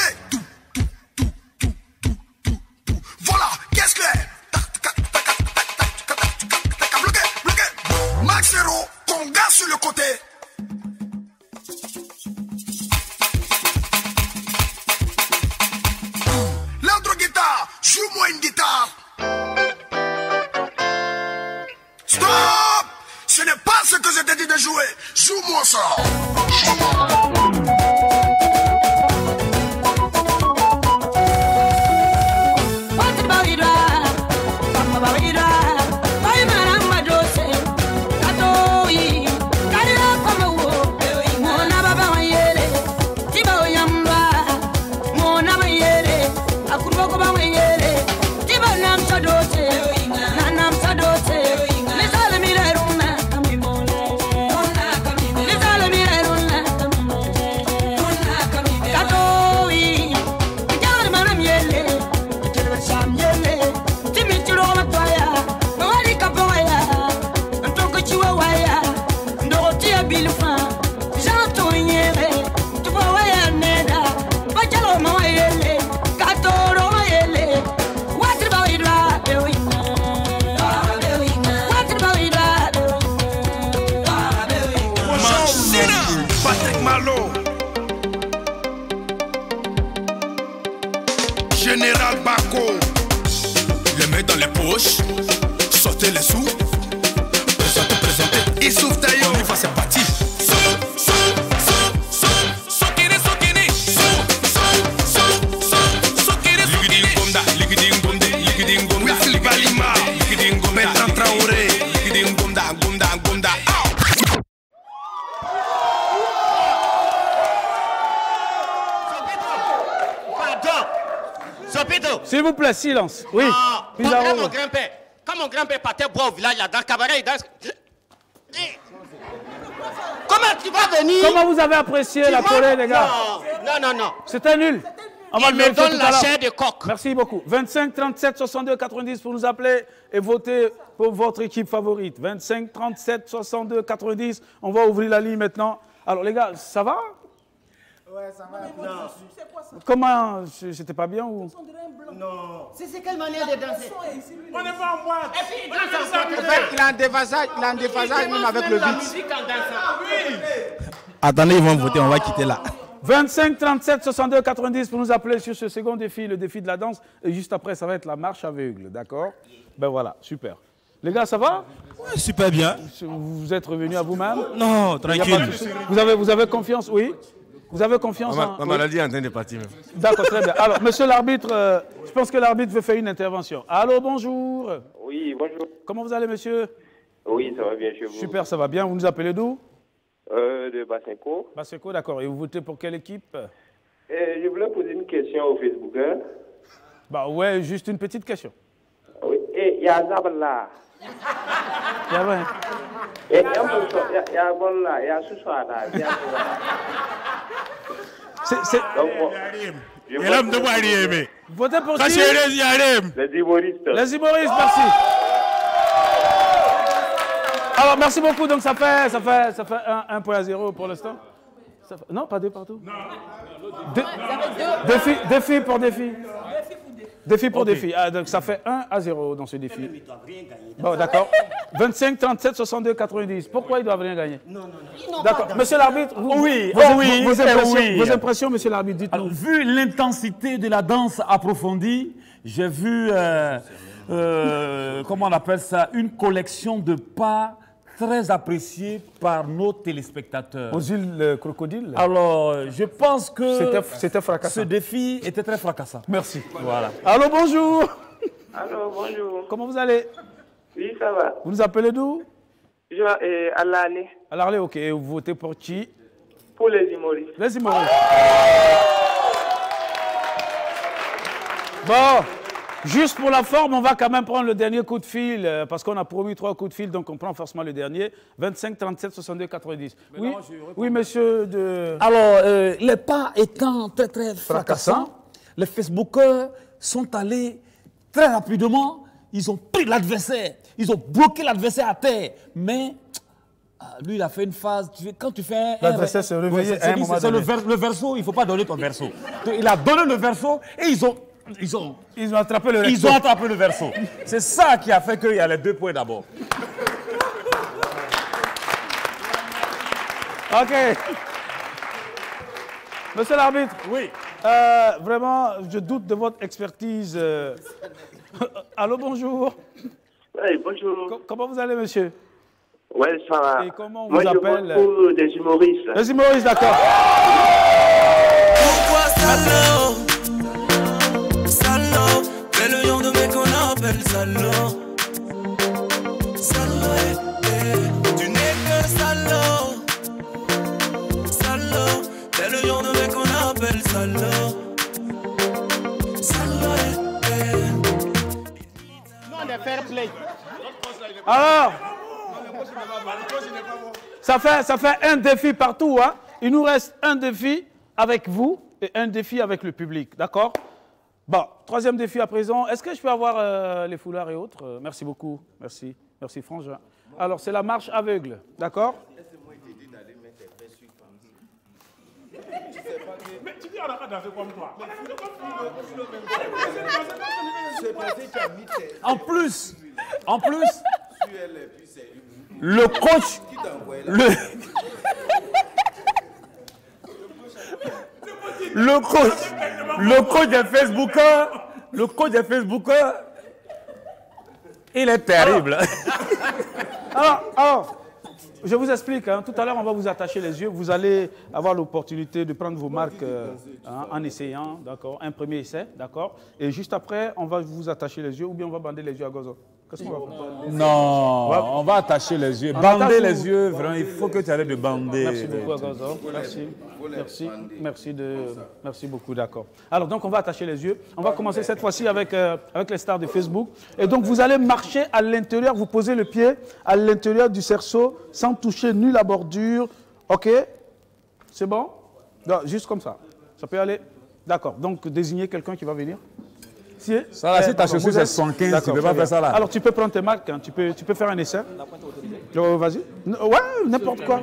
[SPEAKER 3] voilà, qu'est-ce que c'est? Maxero, conga sur le côté. L'autre guitare, joue-moi une guitare. Stop! Ce n'est pas ce que je t'ai dit de jouer. Joue-moi ça. les poches, sortez les sous. Présentez, Issouf Taillon. On y va, c'est parti.
[SPEAKER 2] S'il vous plaît, silence. Oui.
[SPEAKER 11] Mon grand-père, quand mon grand-père partait boire au village, là, dans le cabaret, il danse. Comment tu vas venir?
[SPEAKER 2] Comment vous avez apprécié la Corée, les gars?
[SPEAKER 11] Non.
[SPEAKER 2] C'était nul. On va
[SPEAKER 11] il
[SPEAKER 2] le
[SPEAKER 11] me donne la chair de coq.
[SPEAKER 2] Merci beaucoup. 25 37 62 90 pour nous appeler et voter pour votre équipe favorite. 25 37 62 90. On va ouvrir la ligne maintenant. Alors, les gars, ça va?
[SPEAKER 11] Ouais, ça va. Non.
[SPEAKER 2] Comment? C'était pas bien ou?
[SPEAKER 11] Non. C'est quelle manière de danser?
[SPEAKER 9] On n'est pas en boîte.
[SPEAKER 11] Et puis, il a un déphasage même avec le beat.
[SPEAKER 19] Attendez, ils vont voter, on va quitter là.
[SPEAKER 2] 25 37 62 90 pour nous appeler sur ce second défi, le défi de la danse. Et juste après, ça va être la marche aveugle, d'accord? Ben voilà, super. Les gars, ça va?
[SPEAKER 19] Ouais, super bien.
[SPEAKER 2] Vous êtes revenus à vous-même?
[SPEAKER 19] Non, tranquille.
[SPEAKER 2] Vous avez confiance, oui? Vous avez confiance en...
[SPEAKER 8] Ma maladie est en train de partir.
[SPEAKER 2] D'accord, très bien. Alors, monsieur l'arbitre, je pense que l'arbitre veut faire une intervention. Allô, bonjour.
[SPEAKER 21] Oui, bonjour.
[SPEAKER 2] Comment vous allez, monsieur?
[SPEAKER 21] Oui, ça va bien chez vous.
[SPEAKER 2] Super, ça va bien. Vous nous appelez d'où?
[SPEAKER 21] De Basenco.
[SPEAKER 2] Basenco, d'accord. Et vous votez pour quelle équipe?
[SPEAKER 21] Je voulais poser une question au Facebooker.
[SPEAKER 2] Bah ouais, juste une petite question.
[SPEAKER 21] Oui, et il y a Zabala.
[SPEAKER 2] Il y a vrai.
[SPEAKER 21] Il y a Bolla, il y a Soussouada, il y a
[SPEAKER 2] C'est...
[SPEAKER 9] Et l'homme de moi, il
[SPEAKER 2] votez pour qui?
[SPEAKER 21] Les humoristes.
[SPEAKER 2] Les humoristes, merci. Alors, merci beaucoup. Donc, ça fait 1.0 pour l'instant. Non, pas 2 partout. Défi pour défi. Défi pour défi. Ah, donc, ça fait 1-0 dans ce défi. Bon, d'accord. 25, 37, 62, 90. Pourquoi ils doivent rien gagner? Non. D'accord. Monsieur l'arbitre, vos impressions, monsieur l'arbitre, dites-nous.
[SPEAKER 6] Vu l'intensité de la danse approfondie, j'ai vu, comment on appelle ça, une collection de pas très apprécié par nos téléspectateurs.
[SPEAKER 2] Aux îles Crocodile?
[SPEAKER 6] Alors, je pense que
[SPEAKER 2] c'était fracassant.
[SPEAKER 6] Ce défi était très fracassant.
[SPEAKER 2] Merci.
[SPEAKER 6] Voilà.
[SPEAKER 2] Allô, bonjour.
[SPEAKER 21] Allô, bonjour.
[SPEAKER 2] Comment vous allez?
[SPEAKER 21] Oui, ça va.
[SPEAKER 2] Vous nous appelez d'où?
[SPEAKER 21] Alarlé.
[SPEAKER 2] Alarlé, ok. Et vous votez pour qui?
[SPEAKER 21] Pour les humoristes.
[SPEAKER 2] Les humoristes. Bon. Juste pour la forme, on va quand même prendre le dernier coup de fil, parce qu'on a promis 3 coups de fil, donc on prend forcément le dernier. 25, 37, 62, 90. Oui, monsieur de...
[SPEAKER 6] Alors, les pas étant très, très fracassants, les Facebookers sont allés très rapidement, ils ont pris l'adversaire, ils ont bloqué l'adversaire à terre, mais... lui, il a fait une phase. Quand tu fais un.
[SPEAKER 2] L'adversaire s'est réveillé à un moment donné.
[SPEAKER 6] C'est le verso, il ne faut pas donner ton verso. Il a donné le verso et ils ont
[SPEAKER 2] attrapé le verso.
[SPEAKER 6] Ils ont attrapé le verso. C'est ça qui a fait qu'il y a les 2 points d'abord.
[SPEAKER 2] Ok. Monsieur l'arbitre.
[SPEAKER 6] Oui.
[SPEAKER 2] Vraiment, je doute de votre expertise. Allô, bonjour.
[SPEAKER 21] Oui, bonjour.
[SPEAKER 2] Comment vous allez, monsieur?
[SPEAKER 21] Oui, ça va.
[SPEAKER 2] Et comment on
[SPEAKER 21] Moi,
[SPEAKER 2] vous appelle?
[SPEAKER 21] je vote pour des humoristes.
[SPEAKER 2] Les humoristes, d'accord.
[SPEAKER 10] Pourquoi salaud? Salaud, c'est le genre de mec qu'on appelle salaud. Salaud, tu n'es que salaud. Salaud, c'est le genre de mec qu'on appelle salaud. Salaud,
[SPEAKER 11] non, de fair play.
[SPEAKER 2] Alors, ça fait un défi partout, hein. Il nous reste un défi avec vous et un défi avec le public, d'accord? Bon, 3e défi à présent. Est-ce que je peux avoir les foulards et autres? Merci beaucoup, merci. Merci Frangin. Alors, c'est la marche aveugle, d'accord?
[SPEAKER 9] Mais tu dis on n'a pas dansé comme toi.
[SPEAKER 6] En plus, le coach, le coach des Facebookers,
[SPEAKER 7] Il est terrible.
[SPEAKER 2] Alors, je vous explique. Hein. Tout à l'heure, on va vous attacher les yeux. Vous allez avoir l'opportunité de prendre vos marques en essayant, d'accord, un premier essai, d'accord. Et juste après, on va vous attacher les yeux ou bien on va bander les yeux à Gozo. Qu'est-ce qu'on va faire?
[SPEAKER 7] Non, on va attacher les yeux. Bander les yeux, vraiment, il faut que tu arrêtes de bander.
[SPEAKER 2] Merci beaucoup, Gozo. Merci beaucoup, d'accord. Alors, donc, on va attacher les yeux. On va commencer cette fois-ci avec les stars de Facebook. Et donc, vous allez marcher à l'intérieur, vous posez le pied à l'intérieur du cerceau sans toucher ni la bordure. OK? C'est bon? Non, juste comme ça. Ça peut aller? D'accord. Donc, désignez quelqu'un qui va venir.
[SPEAKER 7] Ça là, si ta chaussure c'est 75, tu ne peux pas faire ça là.
[SPEAKER 2] Alors tu peux prendre tes marques, hein. tu peux faire un essai. Vas-y. Ouais, n'importe quoi.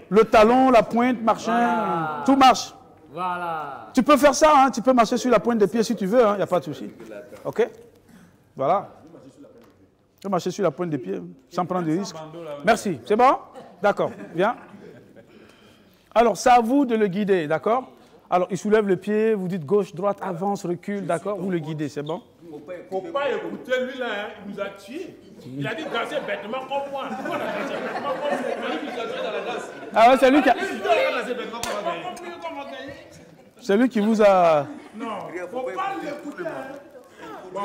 [SPEAKER 2] Le talon, la pointe, machin, tout marche.
[SPEAKER 4] Voilà.
[SPEAKER 2] Tu peux faire ça, hein. Tu peux marcher sur la pointe des pieds si tu veux, il n'y a pas de souci. OK? Voilà. Tu peux marcher sur la pointe des pieds sans prendre de risques. Merci. C'est bon? D'accord. Viens. Alors, c'est à vous de le guider, d'accord? Alors, il soulève le pied, vous dites gauche, droite, avance, recule, d'accord? Vous le guidez, c'est bon?
[SPEAKER 9] Il ne faut pas écouter lui là, hein. Il nous a tués. Il a dit danser bêtement comme moi. Pourquoi on a dansé bêtement comme moi? Il nous a tués dans la danse.
[SPEAKER 2] Ah ouais, c'est lui qui a... C'est lui qui vous a...
[SPEAKER 9] Non, il ne faut pas l'écouter. Bon,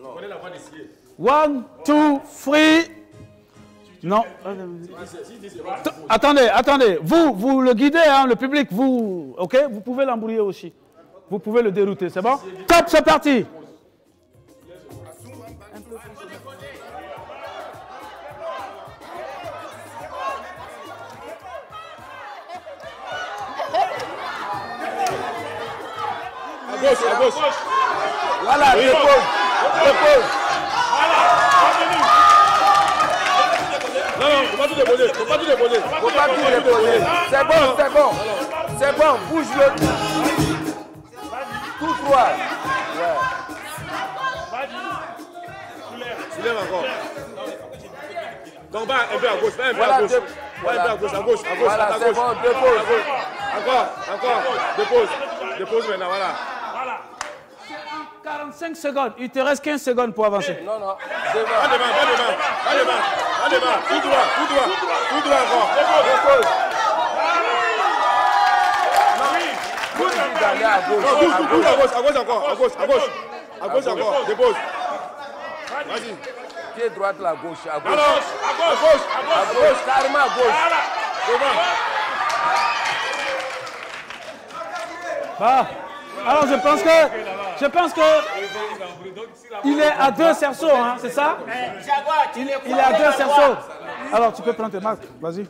[SPEAKER 9] on connaît la voix d'essayer.
[SPEAKER 2] 1, 2, 3... Non. Attendez. Vous le guidez, hein, le public, vous, ok? Vous pouvez l'embrouiller aussi. Vous pouvez le dérouter, c'est bon? Top, c'est parti.
[SPEAKER 9] À gauche.
[SPEAKER 8] Voilà, dépose.
[SPEAKER 9] Non, faut pas tout déposer.
[SPEAKER 8] C'est bon, bouge le tout droit. Ouais.
[SPEAKER 9] Soulève encore. Donc, va un peu à gauche, un peu à gauche. À gauche.
[SPEAKER 8] Voilà, c'est bon, dépose.
[SPEAKER 9] Encore. Dépose maintenant, voilà.
[SPEAKER 2] 45 secondes. Il te reste 15 secondes pour avancer.
[SPEAKER 8] Non.
[SPEAKER 9] Pas devant. Tout droit encore.
[SPEAKER 8] Dépose. D'aller à gauche.
[SPEAKER 9] À gauche encore. Dépose.
[SPEAKER 8] Vas-y. Pied droite, la gauche. À gauche.
[SPEAKER 9] À gauche.
[SPEAKER 8] Carrément à gauche.
[SPEAKER 9] Devant.
[SPEAKER 2] Ah. Alors je pense que il est à 2 cerceaux, hein, c'est ça? Il est à 2 cerceaux. Alors tu peux prendre tes marques, vas-y.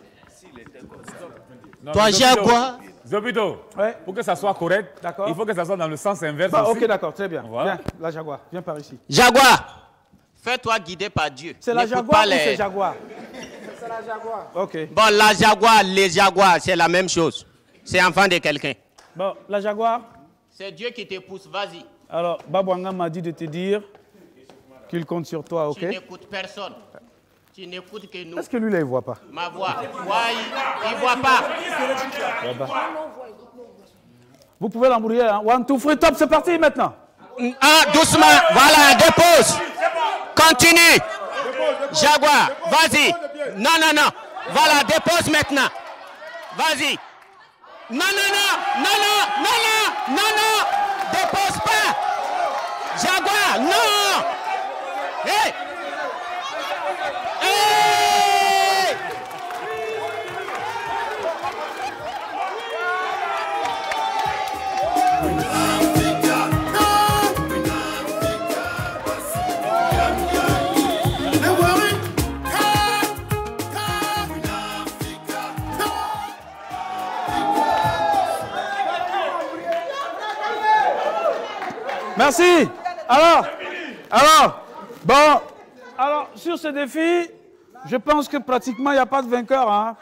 [SPEAKER 7] Toi, Jaguar. Zobito, pour que ça soit correct, il faut que ça soit dans le sens inverse.
[SPEAKER 2] Ok, d'accord, très bien. Voilà. Viens, la Jaguar, viens par ici.
[SPEAKER 11] Jaguar, fais-toi guider par Dieu.
[SPEAKER 2] C'est la Jaguar ou c'est Jaguar?
[SPEAKER 14] C'est la Jaguar.
[SPEAKER 2] Ok.
[SPEAKER 11] Bon, la Jaguar, les Jaguars, c'est la même chose. C'est enfant de quelqu'un.
[SPEAKER 2] Bon, la Jaguar?
[SPEAKER 11] C'est Dieu qui te pousse, vas-y.
[SPEAKER 2] Alors, Babouanga m'a dit de te dire qu'il compte sur toi, ok?
[SPEAKER 11] Tu n'écoutes personne. Tu n'écoutes que nous.
[SPEAKER 2] Est-ce que lui, là, il ne voit pas?
[SPEAKER 11] Ma voix. Il ne voit pas.
[SPEAKER 2] Vous pouvez l'embrouiller, hein? 1, 2, 3, top, c'est parti maintenant.
[SPEAKER 11] Doucement, voilà, dépose. Continue. Jaguar, vas-y. Non. Voilà, dépose maintenant. Vas-y. Non. Dépose pas. Jaguar, non. Hey.
[SPEAKER 2] Merci. Alors, sur ce défi, je pense que pratiquement il n'y a pas de vainqueur. Hein?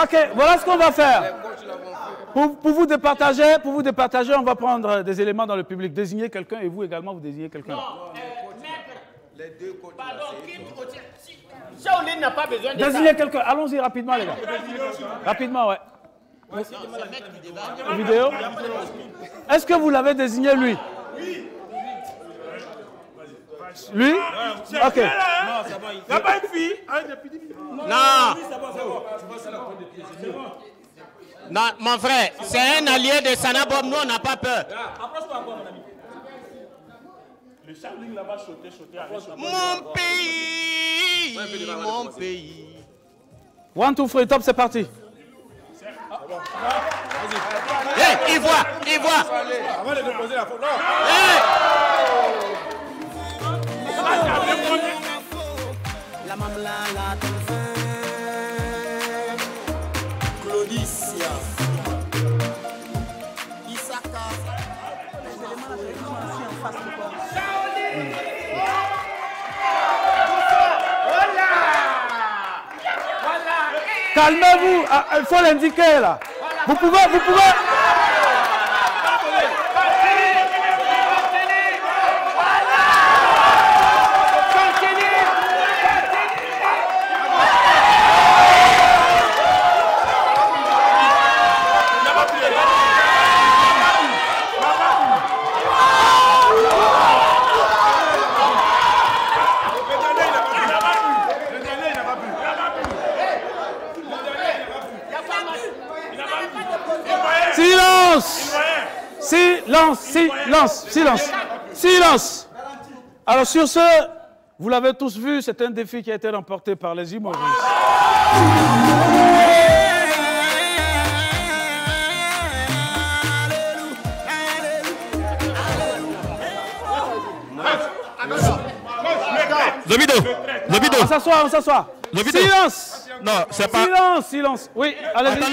[SPEAKER 2] Ok, voilà ce qu'on va faire. Pour vous départager, on va prendre des éléments dans le public. Désignez quelqu'un et vous également, vous désignez quelqu'un.
[SPEAKER 11] Les deux côtés. Pardon, Shaolin n'a pas besoin de ça.
[SPEAKER 2] Désignez quelqu'un. Allons-y rapidement, les gars. Rapidement, ouais. Vidéo. Est-ce que vous l'avez désigné lui? Lui? Ok.
[SPEAKER 9] Il n'y a pas une fille?
[SPEAKER 11] Non. Non, mon frère, c'est un allié de Sanabob. Nous, on n'a pas peur.
[SPEAKER 9] Approche-toi encore, mon ami. Le Charling là-bas, sauter.
[SPEAKER 11] Mon pays, mon pays.
[SPEAKER 2] 1, 2, 3, top, c'est parti.
[SPEAKER 11] Hey, il voit.
[SPEAKER 9] Avant de déposer la photo.
[SPEAKER 10] La mamla, la Claudicia. Isaka.
[SPEAKER 2] Calmez-vous, il faut l'indiquer là. Vous pouvez. Silence. Alors sur ce, vous l'avez tous vu, c'est un défi qui a été remporté par les humoristes.
[SPEAKER 19] Lebido.
[SPEAKER 2] On s'assoit.
[SPEAKER 19] Silence. Non, c'est pas...
[SPEAKER 2] Silence. Oui, allez-y.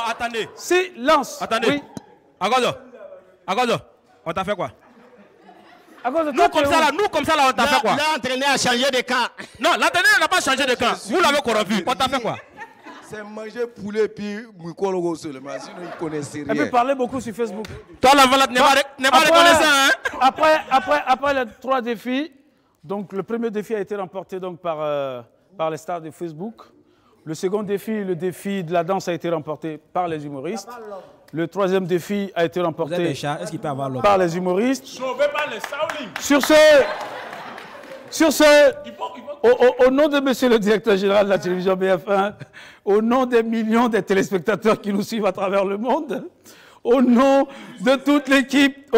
[SPEAKER 19] Attendez.
[SPEAKER 2] Silence.
[SPEAKER 19] Attendez.
[SPEAKER 2] Oui.
[SPEAKER 19] Agozo, on t'a fait quoi?
[SPEAKER 11] Nous comme ça là, on t'a fait quoi? L'entraîneur a changé de camp.
[SPEAKER 19] Non, l'entraîneur n'a pas changé de camp. Vous l'avez corrompu. On t'a fait quoi?
[SPEAKER 8] C'est manger poulet puis Mouikolo seulement. Sinon, il ne connaissait rien.
[SPEAKER 2] Et puis parler beaucoup sur Facebook.
[SPEAKER 19] Toi, la valade n'est pas reconnaissant, hein?
[SPEAKER 2] Après les 3 défis, donc le premier défi a été remporté donc par les stars de Facebook. Le second défi, le défi de la danse, a été remporté par les humoristes. Le troisième défi a été remporté par les humoristes.
[SPEAKER 9] Sauvé par les Shaolin.
[SPEAKER 2] Sur ce, au nom de monsieur le directeur général de la télévision BF1, au nom des millions de téléspectateurs qui nous suivent à travers le monde, au nom de toute l'équipe,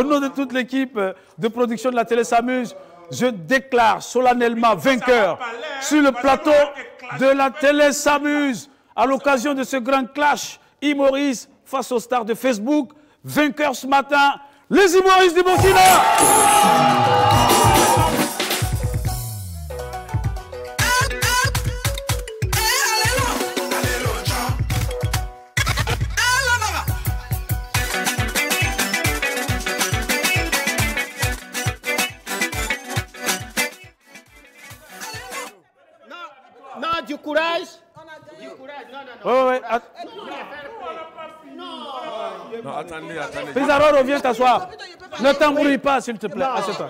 [SPEAKER 2] de production de la télé s'amuse, je déclare solennellement vainqueur sur le plateau de la télé s'amuse à l'occasion de ce grand clash humoriste face aux stars de Facebook. Vainqueur ce matin, les humoristes du Burkina.
[SPEAKER 11] Non, du courage.
[SPEAKER 2] Ouais.
[SPEAKER 8] Non, attendez.
[SPEAKER 2] Pizarro, reviens t'asseoir. Ne t'embrouille pas, s'il te plaît. Assieds-toi.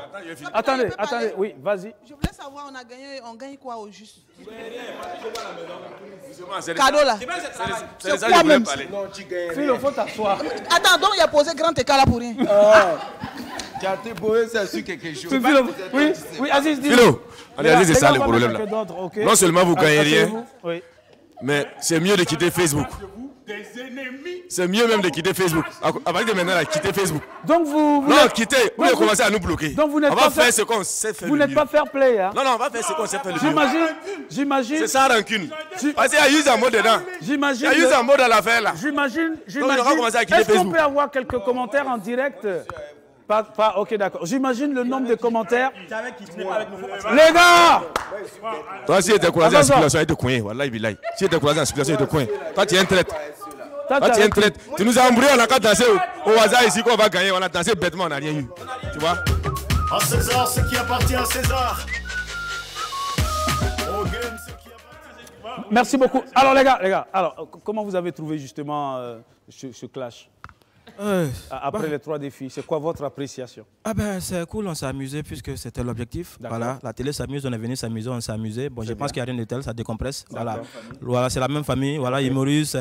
[SPEAKER 2] Attendez. Oui, vas-y.
[SPEAKER 20] Je voulais savoir, on gagne quoi au juste?
[SPEAKER 8] Cadeau
[SPEAKER 20] là.
[SPEAKER 8] C'est ça que je voulais parler.
[SPEAKER 2] Philo, faut t'asseoir.
[SPEAKER 20] Attends, donc il a posé grand écart là pour rien.
[SPEAKER 8] Tu as été posé ça sur quelque chose.
[SPEAKER 2] Oui, Aziz, dis-le.
[SPEAKER 8] Philo, Aziz, c'est ça le problème là. Non seulement vous gagnez rien, mais c'est mieux de quitter Facebook. C'est mieux même de quitter Facebook. À partir de maintenant, quitter Facebook.
[SPEAKER 2] Donc vous
[SPEAKER 8] quittez. Vous allez commencer à nous bloquer.
[SPEAKER 2] Donc vous n'êtes
[SPEAKER 8] on va faire ce qu'on sait faire.
[SPEAKER 2] Vous n'êtes pas fair play, hein?
[SPEAKER 8] Non, on va faire ce qu'on sait faire le mieux.
[SPEAKER 2] J'imagine.
[SPEAKER 8] C'est ça rancune. Parce qu'il y a eu un mot dedans.
[SPEAKER 2] J'imagine.
[SPEAKER 8] Il y a eu un mot dans l'affaire là.
[SPEAKER 2] J'imagine.
[SPEAKER 8] Donc on va commencer à quitter
[SPEAKER 2] Facebook. Est-ce qu'on peut avoir quelques commentaires en direct? Pas, ok, d'accord. J'imagine le nombre de commentaires. Les gars!
[SPEAKER 8] Toi, si tu es croisé en circulation, il te coin. Wallahi billahi. Si tu es croisé en circulation, il te coin. Toi, tu es un traître. Tu nous as embrouillé, on a qu'à danser au hasard ici qu'on va gagner. On a dansé bêtement, on n'a rien eu. Tu vois?
[SPEAKER 4] À César, ce qui appartient à César.
[SPEAKER 2] Merci beaucoup. Alors, les gars, alors, comment vous avez trouvé justement ce clash? Après les 3 défis, c'est quoi votre appréciation?
[SPEAKER 19] Ah ben c'est cool, on s'est amusé puisque c'était l'objectif. Voilà, la télé s'amuse, on est venu s'amuser, on s'est amusé. Bon, je pense qu'il n'y a rien de tel, ça décompresse. Voilà, voilà, c'est la même famille. Voilà, humoriste,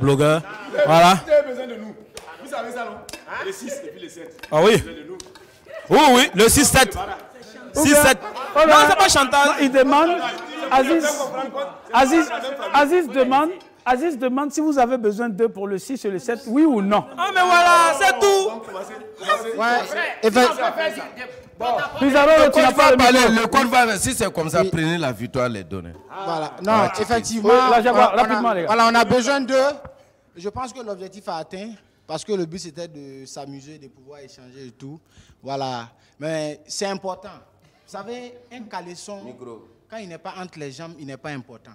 [SPEAKER 19] blogueur. Voilà.
[SPEAKER 8] Vous avez besoin de nous. Vous savez ça, non? Les 6 et puis les 7.
[SPEAKER 19] Ah oui. Oui, oui, le 6-7. 6-7. Non, c'est pas chantage.
[SPEAKER 2] Il demande, Aziz demande si vous avez besoin d'eux pour le 6 et le 7, oui ou non.
[SPEAKER 19] Ah mais voilà, c'est tout.
[SPEAKER 13] Le code va, si c'est comme ça, prenez la victoire, les donner.
[SPEAKER 12] Voilà, non, effectivement, on a besoin d'eux. Je pense que l'objectif a atteint, parce que le but c'était de s'amuser, de pouvoir échanger et tout. Voilà, mais c'est important. Vous savez, un caleçon, quand il n'est pas entre les jambes, il n'est pas important.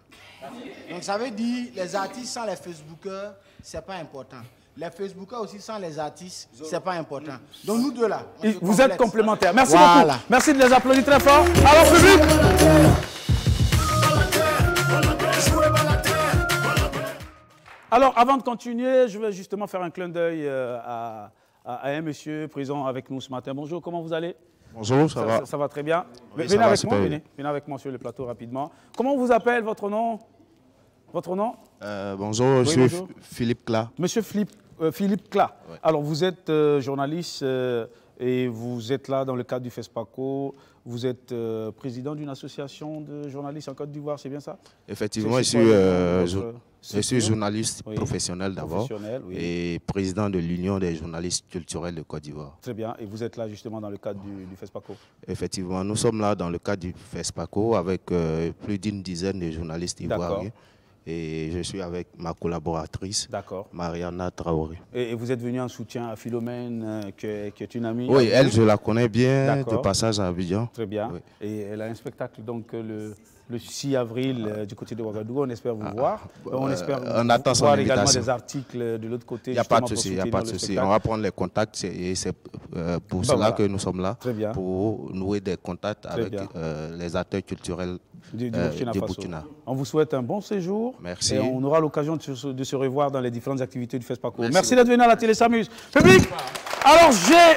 [SPEAKER 12] Donc ça veut dire, les artistes sans les Facebookers, c'est pas important. Les Facebookers aussi sans les artistes, c'est pas important. Donc nous deux là,
[SPEAKER 2] vous êtes complémentaires. Merci beaucoup. Merci de les applaudir très fort. Alors public. Alors avant de continuer, je vais justement faire un clin d'œil à un monsieur présent avec nous ce matin. Bonjour, comment vous allez?
[SPEAKER 15] Bonjour, ça va.
[SPEAKER 2] Ça va très bien.
[SPEAKER 15] Oui,
[SPEAKER 2] venez avec moi, venez avec moi sur le plateau rapidement. Comment on vous appelle, votre nom? Votre nom?
[SPEAKER 15] Bonjour, je suis Philippe Cla.
[SPEAKER 2] Monsieur Philippe Cla. Ouais. Alors, vous êtes journaliste et vous êtes là dans le cadre du FESPACO. Vous êtes président d'une association de journalistes en Côte d'Ivoire, c'est bien ça?
[SPEAKER 15] Effectivement, je suis journaliste professionnel d'abord et président de l'Union des journalistes culturels de Côte d'Ivoire.
[SPEAKER 2] Très bien. Et vous êtes là justement dans le cadre du FESPACO?
[SPEAKER 15] Effectivement, nous sommes là dans le cadre du FESPACO avec plus d'une dizaine de journalistes ivoiriens. Et je suis avec ma collaboratrice, Mariana Traoré.
[SPEAKER 2] Et vous êtes venu en soutien à Philomène, qui est une amie?
[SPEAKER 15] Oui, elle, je la connais bien, de passage à Abidjan.
[SPEAKER 2] Très bien. Oui. Et elle a un spectacle donc le 6 avril du côté de Ouagadougou. On espère vous voir. On espère voir également des articles de l'autre côté.
[SPEAKER 15] Il n'y a pas de souci, il n'y a pas de souci. On va prendre les contacts et c'est pour cela que nous sommes là, pour nouer des contacts avec les acteurs culturels du Burkina.
[SPEAKER 2] On vous souhaite un bon séjour.
[SPEAKER 15] Merci.
[SPEAKER 2] Et on aura l'occasion de se revoir dans les différentes activités du FESPACO. Merci d'être venu à la télé S'amuse. Public, alors j'ai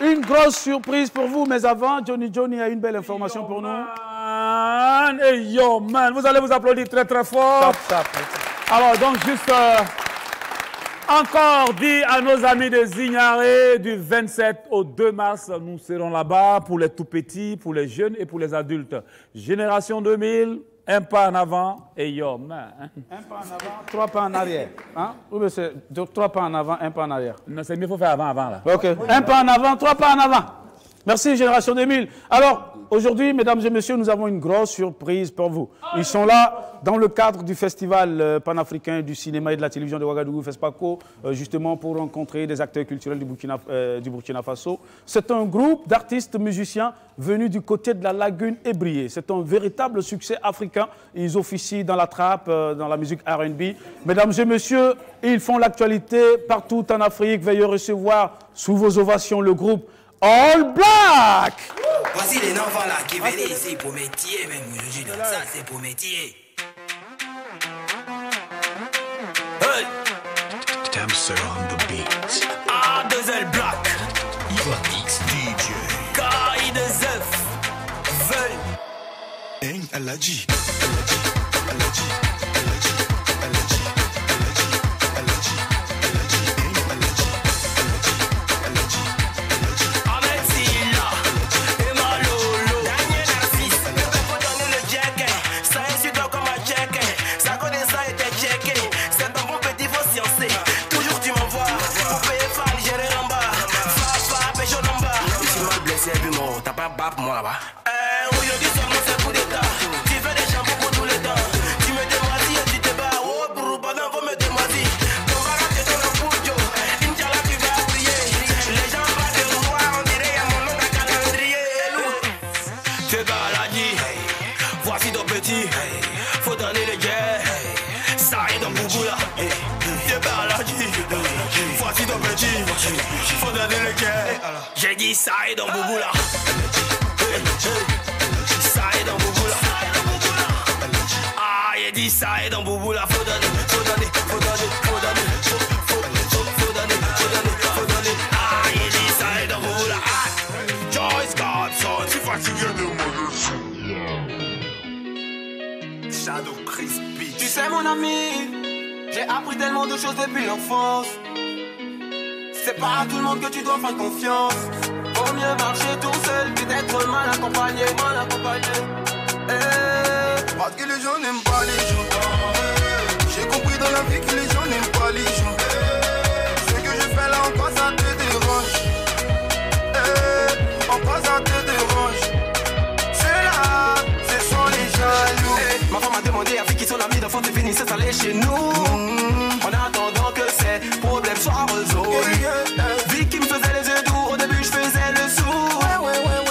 [SPEAKER 2] une grosse surprise pour vous, mais avant, Johnny a une belle information pour nous.
[SPEAKER 6] Hey yo man, vous allez vous applaudir très très fort. Alors donc juste encore dit à nos amis de Zignaré, du 27 au 2 mars, nous serons là-bas pour les tout-petits, pour les jeunes et pour les adultes. Génération 2000, un pas en avant et yo man.
[SPEAKER 2] Un pas en avant, 3 pas en arrière. Hein? Ou bien c'est 3 pas en avant, 1 pas en arrière?
[SPEAKER 6] Non, c'est mieux, il faut faire avant là.
[SPEAKER 2] Ok, 1 pas en avant, 3 pas en avant. Merci, Génération 2000. Alors, aujourd'hui, mesdames et messieurs, nous avons une grosse surprise pour vous. Ils sont là dans le cadre du Festival panafricain du cinéma et de la télévision de Ouagadougou, FESPACO, justement pour rencontrer des acteurs culturels du Burkina Faso. C'est un groupe d'artistes musiciens venus du côté de la lagune Ébrié. C'est un véritable succès africain. Ils officient dans la trappe, dans la musique R&B. Mesdames et messieurs, ils font l'actualité partout en Afrique. Veuillez recevoir sous vos ovations le groupe All Black.
[SPEAKER 23] Voici les enfants là qui viennent ici pour métier, même aujourd'hui, donc ça c'est pour métier. Hey.
[SPEAKER 17] Damser on the beat.
[SPEAKER 23] A2L Black. X DJ. Kai de Zef. Veul.
[SPEAKER 17] Eng Aladji.
[SPEAKER 23] Moi là-bas. Aujourd'hui seulement c'est coup d'état. Tu fais des shampoings pour tous les temps. Tu me démoisis et tu te bats. Oh brou, pendant vous me démoisis. Ton gars c'est ton apoujo. Inch'Allah tu vas briller. Les gens vont te voir, on dirait y'a mon nom dans calendrier. T'es Galadji. Voici ton petit. Faut donner les guerres. Ça est dans Boubou là. T'es Galadji. Voici ton petit. Faut donner les guerres. J'ai dit ça est dans Boubou là. Ça est dans Boubou là. Ah, il dit ça est dans Boubou là. Faut donner, faut donner, faut donner, faut donner, faut Shadow Crispy. Tu sais mon ami, j'ai appris tellement de choses depuis l'enfance. C'est pas à tout le monde que tu dois faire confiance. Vaut mieux marcher tout seul que d'être mal accompagné, mal accompagné.
[SPEAKER 3] Parce que les gens n'aiment pas les gens. J'ai compris dans la vie que les gens n'aiment pas les gens. Ce que je fais là, en quoi ça te dérange? En quoi ça te dérange? C'est là, ce sont les jaloux.
[SPEAKER 23] Ma femme m'a demandé avec qui son ami d'enfance est venu s'installer chez nous. En attendant que ces problèmes soient résolus. Vie qui me faisait les yeux doux, au début je faisais le sourd.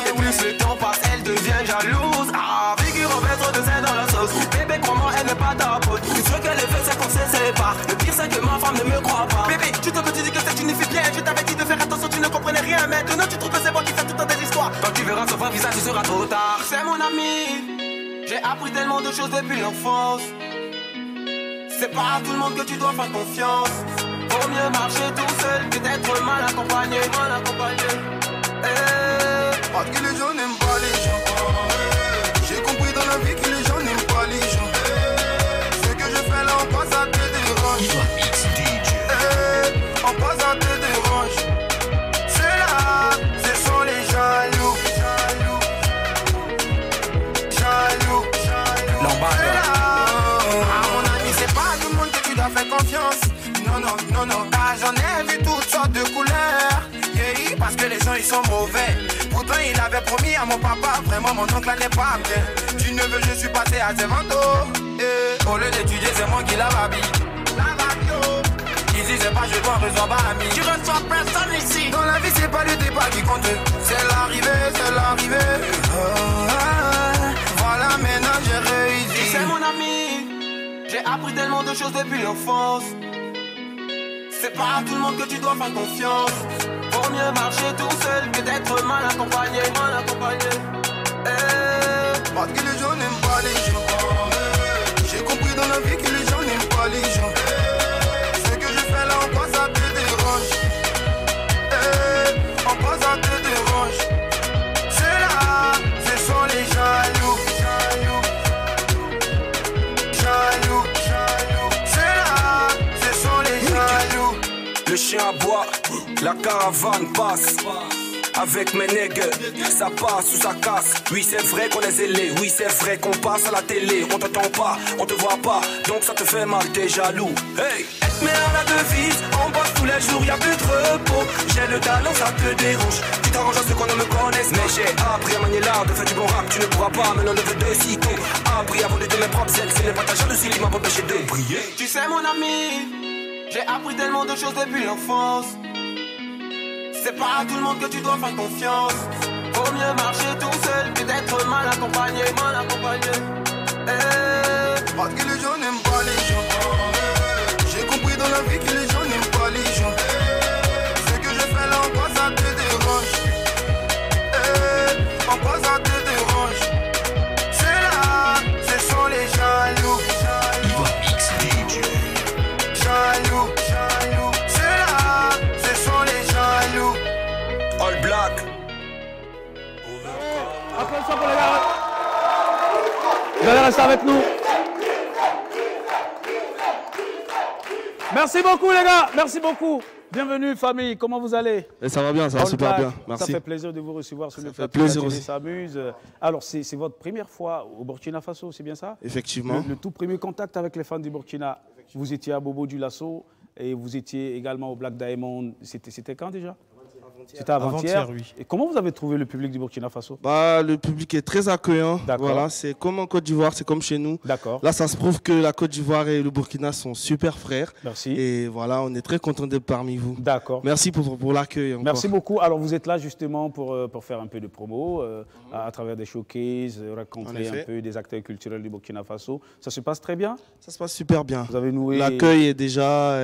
[SPEAKER 23] Et plus le temps passe, elle devient jalouse. Ah, vie qui revêt trop de sel dans la sauce. Bébé, crois-moi, elle n'est pas ta pote. Ce qu'elle fait, c'est qu'on se sépare. Le pire, c'est que ma femme ne me croit pas. Bébé, tu te dis que c'est une fille bien. Je t'avais dit de faire attention, tu ne comprenais rien. Maintenant, tu trouves que c'est moi qui fais tout le temps des histoires. Quand tu verras son vrai visage, ce sera trop tard. C'est mon ami. J'ai appris tellement de choses depuis l'enfance. C'est pas à tout le monde que tu dois faire confiance. Vaut mieux marcher tout seul que d'être mal accompagné, mal accompagné.
[SPEAKER 3] Parce que les gens n'aiment pas les gens. J'ai compris dans la vie que les gens n'aiment pas les gens. Ce que je fais là, en quoi ça te dérange? En quoi ça te dérange? C'est là, ce sont les jaloux. Jaloux. C'est là. À mon avis, c'est pas tout le monde que tu dois faire confiance. Non, non, non, non. Car j'en ai vu toutes sortes de couleurs. Yeah, parce que les gens ils sont mauvais. Pourtant il avait promis à mon papa. Vraiment mon oncle n'est pas bien. Du neveu je suis passé à ses ventes. Au lieu d'étudier c'est moi qui lave habille. Ici c'est pas je dois reçois pas ami. Tu reçois personne ici. Dans la vie c'est pas le débat qui compte. C'est l'arrivée, c'est l'arrivée. Voilà maintenant j'ai réussi.
[SPEAKER 23] C'est mon ami. J'ai appris tellement de choses depuis l'enfance. C'est pas à tout le monde que tu dois faire confiance. Vaut mieux marcher tout seul que d'être mal accompagné, mal accompagné.
[SPEAKER 3] Parce que les gens n'aiment pas les gens. J'ai compris dans la vie que les gens n'aiment pas les gens. Ce que je fais là, en quoi ça te dérange? En quoi ça te dérange? C'est là, ce sont les jaloux. Jaloux. C'est là, ce sont les jaloux.
[SPEAKER 23] Le chien aboie, la caravane passe. Avec mes nègres, ça passe ou ça casse. Oui c'est vrai qu'on est zélé, oui c'est vrai qu'on passe à la télé. On t'entend pas, on te voit pas, donc ça te fait mal, t'es jaloux. Hey, être meilleur la devise, on bosse tous les jours, y'a plus de repos. J'ai le talent, ça te dérange. Tu t'arranges à ceux qu'on ne me connaisse. Mais j'ai appris à manier l'art de faire du bon rap. Tu ne pourras pas, maintenant ne veux de sitôt. Appris à voler de mes propres ailes, ce n'est pas ta jalousie qui m'a empêché de briller. Tu sais mon ami, j'ai appris tellement de choses depuis l'enfance. C'est pas à tout le monde que tu dois faire confiance. Vaut mieux marcher tout seul que d'être mal accompagné, mal accompagné.
[SPEAKER 3] Parce que les gens n'aiment pas les gens. J'ai compris dans la vie que les gens n'aiment pas les gens. Ce que je fais là, en quoi ça te dérange? En quoi ça te dérange? C'est là, ce sont les jaloux. Jaloux. C'est là, ce sont les jaloux.
[SPEAKER 23] All Black.
[SPEAKER 2] Applaudissements pour les gars. Vous allez rester avec nous. Merci beaucoup les gars, merci beaucoup. Bienvenue famille, comment vous allez?
[SPEAKER 1] Et ça va bien, ça va super bien, merci.
[SPEAKER 2] Ça fait plaisir de vous recevoir sur le plateau.
[SPEAKER 1] Plaisir aussi.
[SPEAKER 2] S'amuse. Alors c'est votre première fois au Burkina Faso, c'est bien ça?
[SPEAKER 1] Effectivement.
[SPEAKER 2] Le tout premier contact avec les fans du Burkina. Vous étiez à Bobo du Lasso et vous étiez également au Black Diamond. C'était quand déjà? C'était avant-hier, oui. Et comment vous avez trouvé le public du Burkina Faso?
[SPEAKER 1] Le public est très accueillant. Voilà, c'est comme en Côte d'Ivoire, c'est comme chez nous.
[SPEAKER 2] D'accord.
[SPEAKER 1] Là, ça se prouve que la Côte d'Ivoire et le Burkina sont super frères.
[SPEAKER 2] Merci.
[SPEAKER 1] Et voilà, on est très content d'être parmi vous.
[SPEAKER 2] D'accord.
[SPEAKER 1] Merci pour l'accueil.
[SPEAKER 2] Merci beaucoup. Alors, vous êtes là justement pour faire un peu de promo à travers des showcases, rencontrer un peu des acteurs culturels du Burkina Faso. Ça se passe très bien?
[SPEAKER 1] Ça se passe super bien.
[SPEAKER 2] Vous avez noué...
[SPEAKER 1] L'accueil est déjà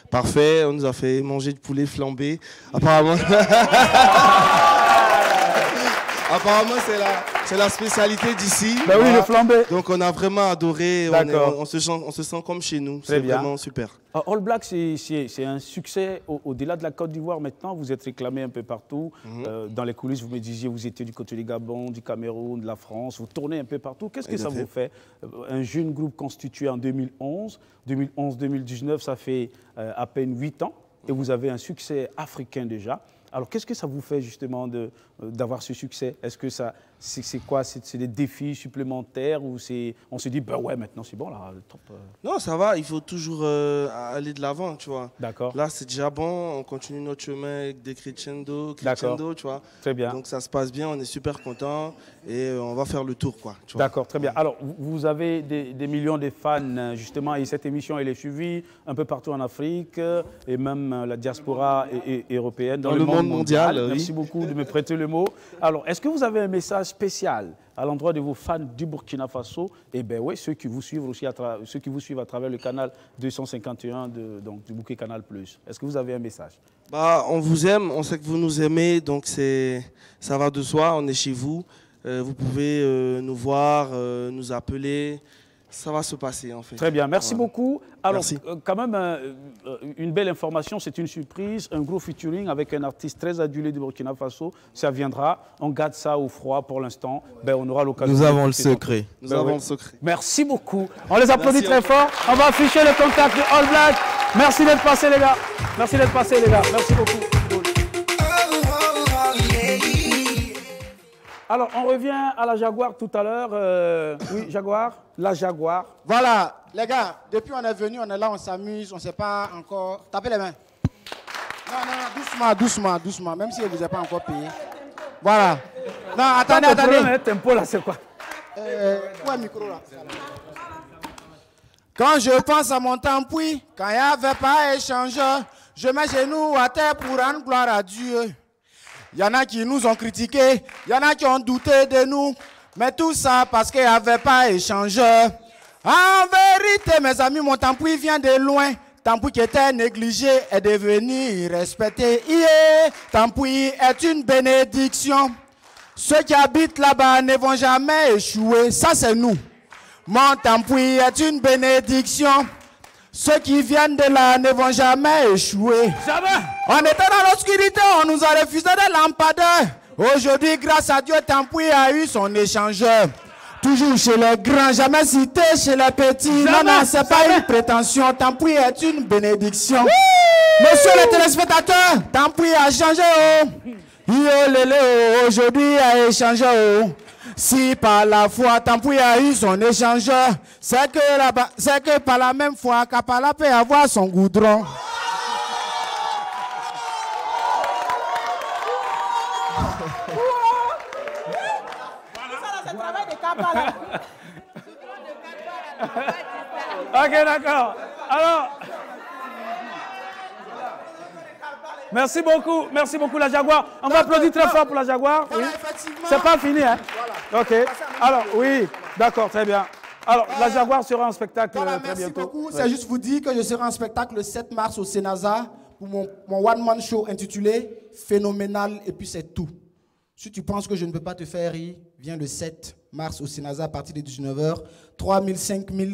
[SPEAKER 1] parfait. On nous a fait manger du poulet flambé. Apparemment... Apparemment, c'est la spécialité d'ici.
[SPEAKER 2] Ben oui, le flambé.
[SPEAKER 1] Donc, on a vraiment adoré. On se sent comme chez nous. C'est vraiment super.
[SPEAKER 2] All Black, c'est un succès au-delà de la Côte d'Ivoire maintenant. Vous êtes réclamé un peu partout. Dans les coulisses, vous me disiez, vous étiez du côté du Gabon, du Cameroun, de la France. Vous tournez un peu partout. Qu'est-ce que ça vous fait? Un jeune groupe constitué en 2011. 2011-2019, ça fait à peine 8 ans. Et vous avez un succès africain déjà. Alors, qu'est-ce que ça vous fait justement d'avoir ce succès? Est-ce que c'est quoi? C'est des défis supplémentaires ou on se dit, ben ouais, maintenant c'est bon, là, top.
[SPEAKER 1] Non, ça va, il faut toujours aller de l'avant, tu vois.
[SPEAKER 2] D'accord.
[SPEAKER 1] Là, c'est déjà bon, on continue notre chemin avec des crescendo, tu vois.
[SPEAKER 2] Très bien.
[SPEAKER 1] Donc, ça se passe bien, on est super contents et on va faire le tour, quoi.
[SPEAKER 2] D'accord, très bien. Alors, vous avez des millions de fans, justement, et cette émission, elle est suivie un peu partout en Afrique et même la diaspora européenne, dans le monde mondial. Oui. Merci beaucoup de me prêter le mot. Alors, est-ce que vous avez un message spécial à l'endroit de vos fans du Burkina Faso? Eh bien oui, ceux qui vous suivent aussi ceux qui vous suivent à travers le canal 251 du Bouquet Canal+. Est-ce que vous avez un message?
[SPEAKER 1] On vous aime, on sait que vous nous aimez, donc ça va de soi, on est chez vous. Vous pouvez nous voir, nous appeler. Ça va se passer, en fait.
[SPEAKER 2] Très bien, merci beaucoup. Alors, quand même, une belle information, c'est une surprise, un gros featuring avec un artiste très adulé du Burkina Faso. Ça viendra, on garde ça au froid pour l'instant. On aura l'occasion.
[SPEAKER 13] Nous avons le secret.
[SPEAKER 1] Nous avons le secret.
[SPEAKER 2] Merci beaucoup. On les applaudit très fort. On va afficher le contact de All Black. Merci d'être passé, les gars. Merci d'être passé, les gars. Merci beaucoup. Alors, on revient à la Jaguar tout à l'heure. Oui, Jaguar, la Jaguar.
[SPEAKER 12] Voilà, les gars, depuis on est venu, on est là, on s'amuse, on ne sait pas encore. Tapez les mains. Non, doucement, même si vous n'avez pas encore payé. Voilà. Non, attendez.
[SPEAKER 2] Le tempo là, c'est quoi?
[SPEAKER 12] Où est le micro là? Quand je pense à mon temps, puis, quand il n'y avait pas échangeur, je mets genoux à terre pour rendre gloire à Dieu. Il y en a qui nous ont critiqués, il y en a qui ont douté de nous, mais tout ça parce qu'il n'y avait pas échangeur. En vérité, mes amis, mon Tampoui vient de loin. Tampoui qui était négligé est devenu respecté. Tampoui est une bénédiction. Ceux qui habitent là-bas ne vont jamais échouer. Ça, c'est nous. Mon Tampoui est une bénédiction. Ceux qui viennent de là ne vont jamais échouer.
[SPEAKER 2] Jamais.
[SPEAKER 12] On était dans l'obscurité, on nous a refusé des lampadaires. Aujourd'hui, grâce à Dieu, Tampoui a eu son échangeur. Toujours chez les grands, jamais cité chez les petits. Jamais, non, c'est pas une prétention. Tampoui est une bénédiction. Monsieur le téléspectateur, Tampoui a changé. Aujourd'hui a échangé. Si par la foi, Tampoui a eu son échangeur, c'est que par la même foi, Kapala peut avoir son goudron.
[SPEAKER 20] C'est le travail de Kapala.
[SPEAKER 2] Ok, d'accord. Alors, merci beaucoup la Jaguar. On va applaudir très fort pour la Jaguar. Oui. C'est pas fini, hein? Voilà. Ok. Alors, oui, d'accord, très bien. Alors, la Jaguar sera en spectacle très bientôt.
[SPEAKER 12] Beaucoup. C'est juste vous dire que je serai en spectacle le 7 mars au Sénasa pour mon one-man show intitulé Phénoménal et puis c'est tout. Si tu penses que je ne peux pas te faire rire, viens le 7 mars au Sénasa à partir de 19h. 3 000, 5 000,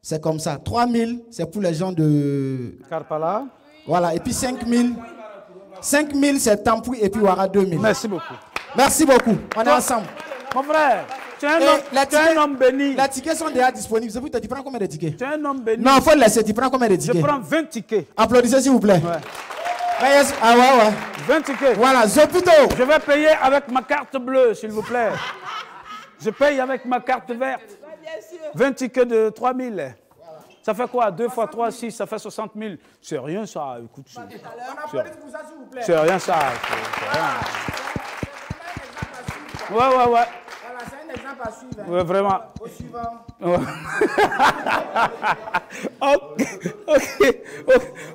[SPEAKER 12] c'est comme ça. 3 000, c'est pour les gens de...
[SPEAKER 2] Karpala.
[SPEAKER 12] Voilà, et puis 5 000. 5 000, c'est Tampoui et puis Ouara 2 000.
[SPEAKER 2] Merci beaucoup.
[SPEAKER 12] Merci beaucoup. On est ensemble.
[SPEAKER 2] Mon frère, tu es un homme béni.
[SPEAKER 12] Les tickets sont déjà disponibles. C'est vous, tu prends combien de tickets?
[SPEAKER 2] Tu es un homme béni.
[SPEAKER 12] Non, il faut le laisser. Tu prends combien de tickets?
[SPEAKER 2] Je prends 20 tickets.
[SPEAKER 12] Applaudissez s'il vous plaît.
[SPEAKER 2] Ouais.
[SPEAKER 12] Ah ouais.
[SPEAKER 2] 20 tickets.
[SPEAKER 12] Voilà, Zopito.
[SPEAKER 2] Je vais payer avec ma carte bleue, s'il vous plaît. Je paye avec ma carte verte. 20 tickets de 3 000. Ça fait quoi? 2 fois 3, 6, ça fait 60 000. C'est rien ça, écoute. C'est rien ça. Ouais.
[SPEAKER 12] Voilà, c'est un exemple à suivre.
[SPEAKER 2] Ouais, vraiment.
[SPEAKER 12] Au suivant.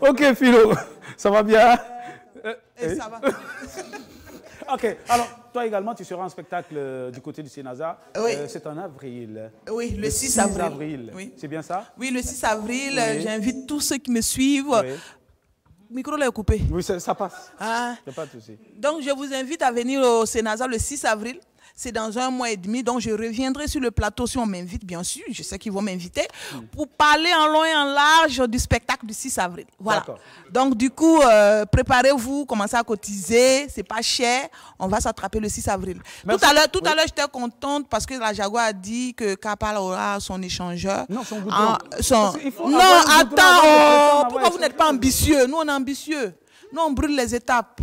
[SPEAKER 2] Ok, Philo. Ça va bien?
[SPEAKER 20] Ça va.
[SPEAKER 2] Ok, alors toi également, tu seras en spectacle du côté du Sénasa.
[SPEAKER 20] Oui.
[SPEAKER 2] C'est en avril.
[SPEAKER 20] Oui, le 6 avril.
[SPEAKER 2] Oui. C'est bien ça?
[SPEAKER 20] Oui, le 6 avril, j'invite tous ceux qui me suivent.
[SPEAKER 2] Oui.
[SPEAKER 20] micro là est coupé.
[SPEAKER 2] Oui, ça passe.
[SPEAKER 20] Ah.
[SPEAKER 2] Il n'y a pas de souci.
[SPEAKER 20] Donc, je vous invite à venir au Sénasa le 6 avril. C'est dans 1 mois et demi. Donc, je reviendrai sur le plateau si on m'invite, bien sûr. Je sais qu'ils vont m'inviter pour parler en long et en large du spectacle du 6 avril. Voilà. Donc, du coup, préparez-vous, commencez à cotiser. C'est pas cher. On va s'attraper le 6 avril. Merci. Tout à l'heure, j'étais contente parce que la Jaguar a dit que Kapal aura son échangeur.
[SPEAKER 2] Non, son goudron.
[SPEAKER 20] Non, attends. Pourquoi vous n'êtes pas ambitieux? Nous, on est ambitieux. Nous, on brûle les étapes.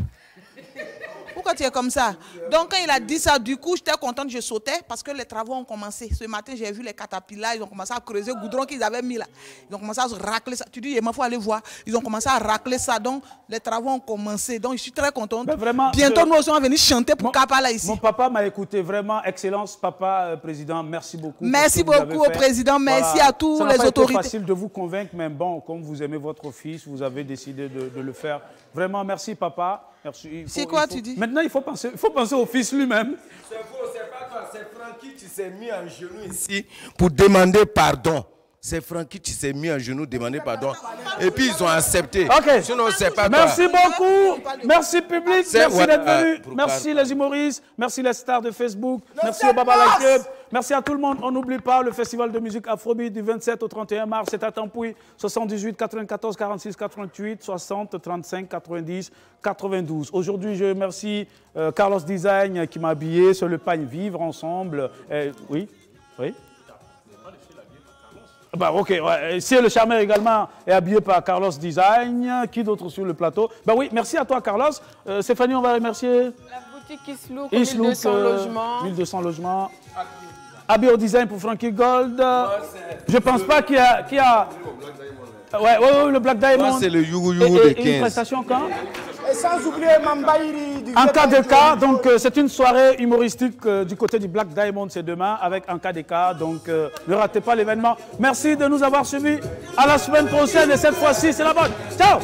[SPEAKER 20] Pourquoi tu es comme ça? Donc, quand il a dit ça, du coup, j'étais contente, je sautais parce que les travaux ont commencé. Ce matin, j'ai vu les catapillars, ils ont commencé à creuser le goudron qu'ils avaient mis là. Ils ont commencé à racler ça. Tu dis, il faut aller voir. Ils ont commencé à racler ça. Donc, les travaux ont commencé. Donc, je suis très contente.
[SPEAKER 2] Vraiment,
[SPEAKER 20] bientôt, nous aussi, on va venir chanter pour Kappa là ici.
[SPEAKER 2] Mon papa m'a écouté. Vraiment, excellence, papa, président. Merci beaucoup.
[SPEAKER 20] Merci beaucoup au président. Merci à tous les autorités.
[SPEAKER 2] C'est facile de vous convaincre, mais bon, comme vous aimez votre fils, vous avez décidé de le faire. Vraiment, merci, papa.
[SPEAKER 20] C'est quoi, tu dis?
[SPEAKER 2] Maintenant, il faut penser au fils lui-même.
[SPEAKER 13] C'est faux, c'est pas toi, c'est Francky qui s'est mis en genoux ici pour demander pardon. C'est Francky qui s'est mis en genoux demander pardon. Et puis, ils ont accepté.
[SPEAKER 2] Ok.
[SPEAKER 13] Sinon, c'est pas
[SPEAKER 2] Merci
[SPEAKER 13] toi.
[SPEAKER 2] beaucoup. Merci, public. Merci d'être venu. Merci, les humoristes. Merci, les stars de Facebook. Merci au Baba Life Club. Merci à tout le monde. On n'oublie pas le festival de musique Afrobeat du 27 au 31 mars. C'est à Tampouy, 78 94 46 88 60 35 90 92. Aujourd'hui, je remercie Carlos Design qui m'a habillé sur le pagne Vivre ensemble. Oui. Bah, ok, ouais. Si le charmeur également est habillé par Carlos Design. Qui d'autre sur le plateau? Bah oui, merci à toi, Carlos. Stéphanie, on va remercier.
[SPEAKER 5] La boutique Islook, 1200 logements.
[SPEAKER 2] 1200 logements. Habillé au design pour Frankie Gold. Je pense pas qu'il y a... Ouais, le Black Diamond.
[SPEAKER 13] C'est le Yugu de 15.
[SPEAKER 2] Une prestation quand?
[SPEAKER 18] Et sans oublier Mambaïri du
[SPEAKER 2] En cas de cas, donc c'est une soirée humoristique du côté du Black Diamond, c'est demain avec un cas de cas, donc ne ratez pas l'événement. Merci de nous avoir suivis. À la semaine prochaine et cette fois-ci, c'est la bonne. Ciao!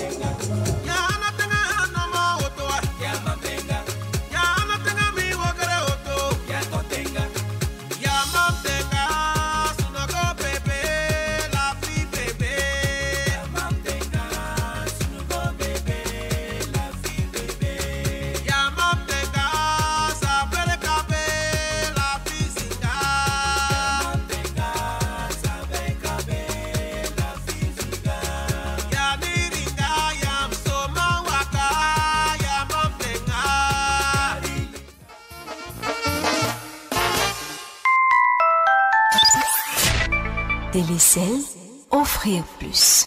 [SPEAKER 22] Télécel, offrir plus.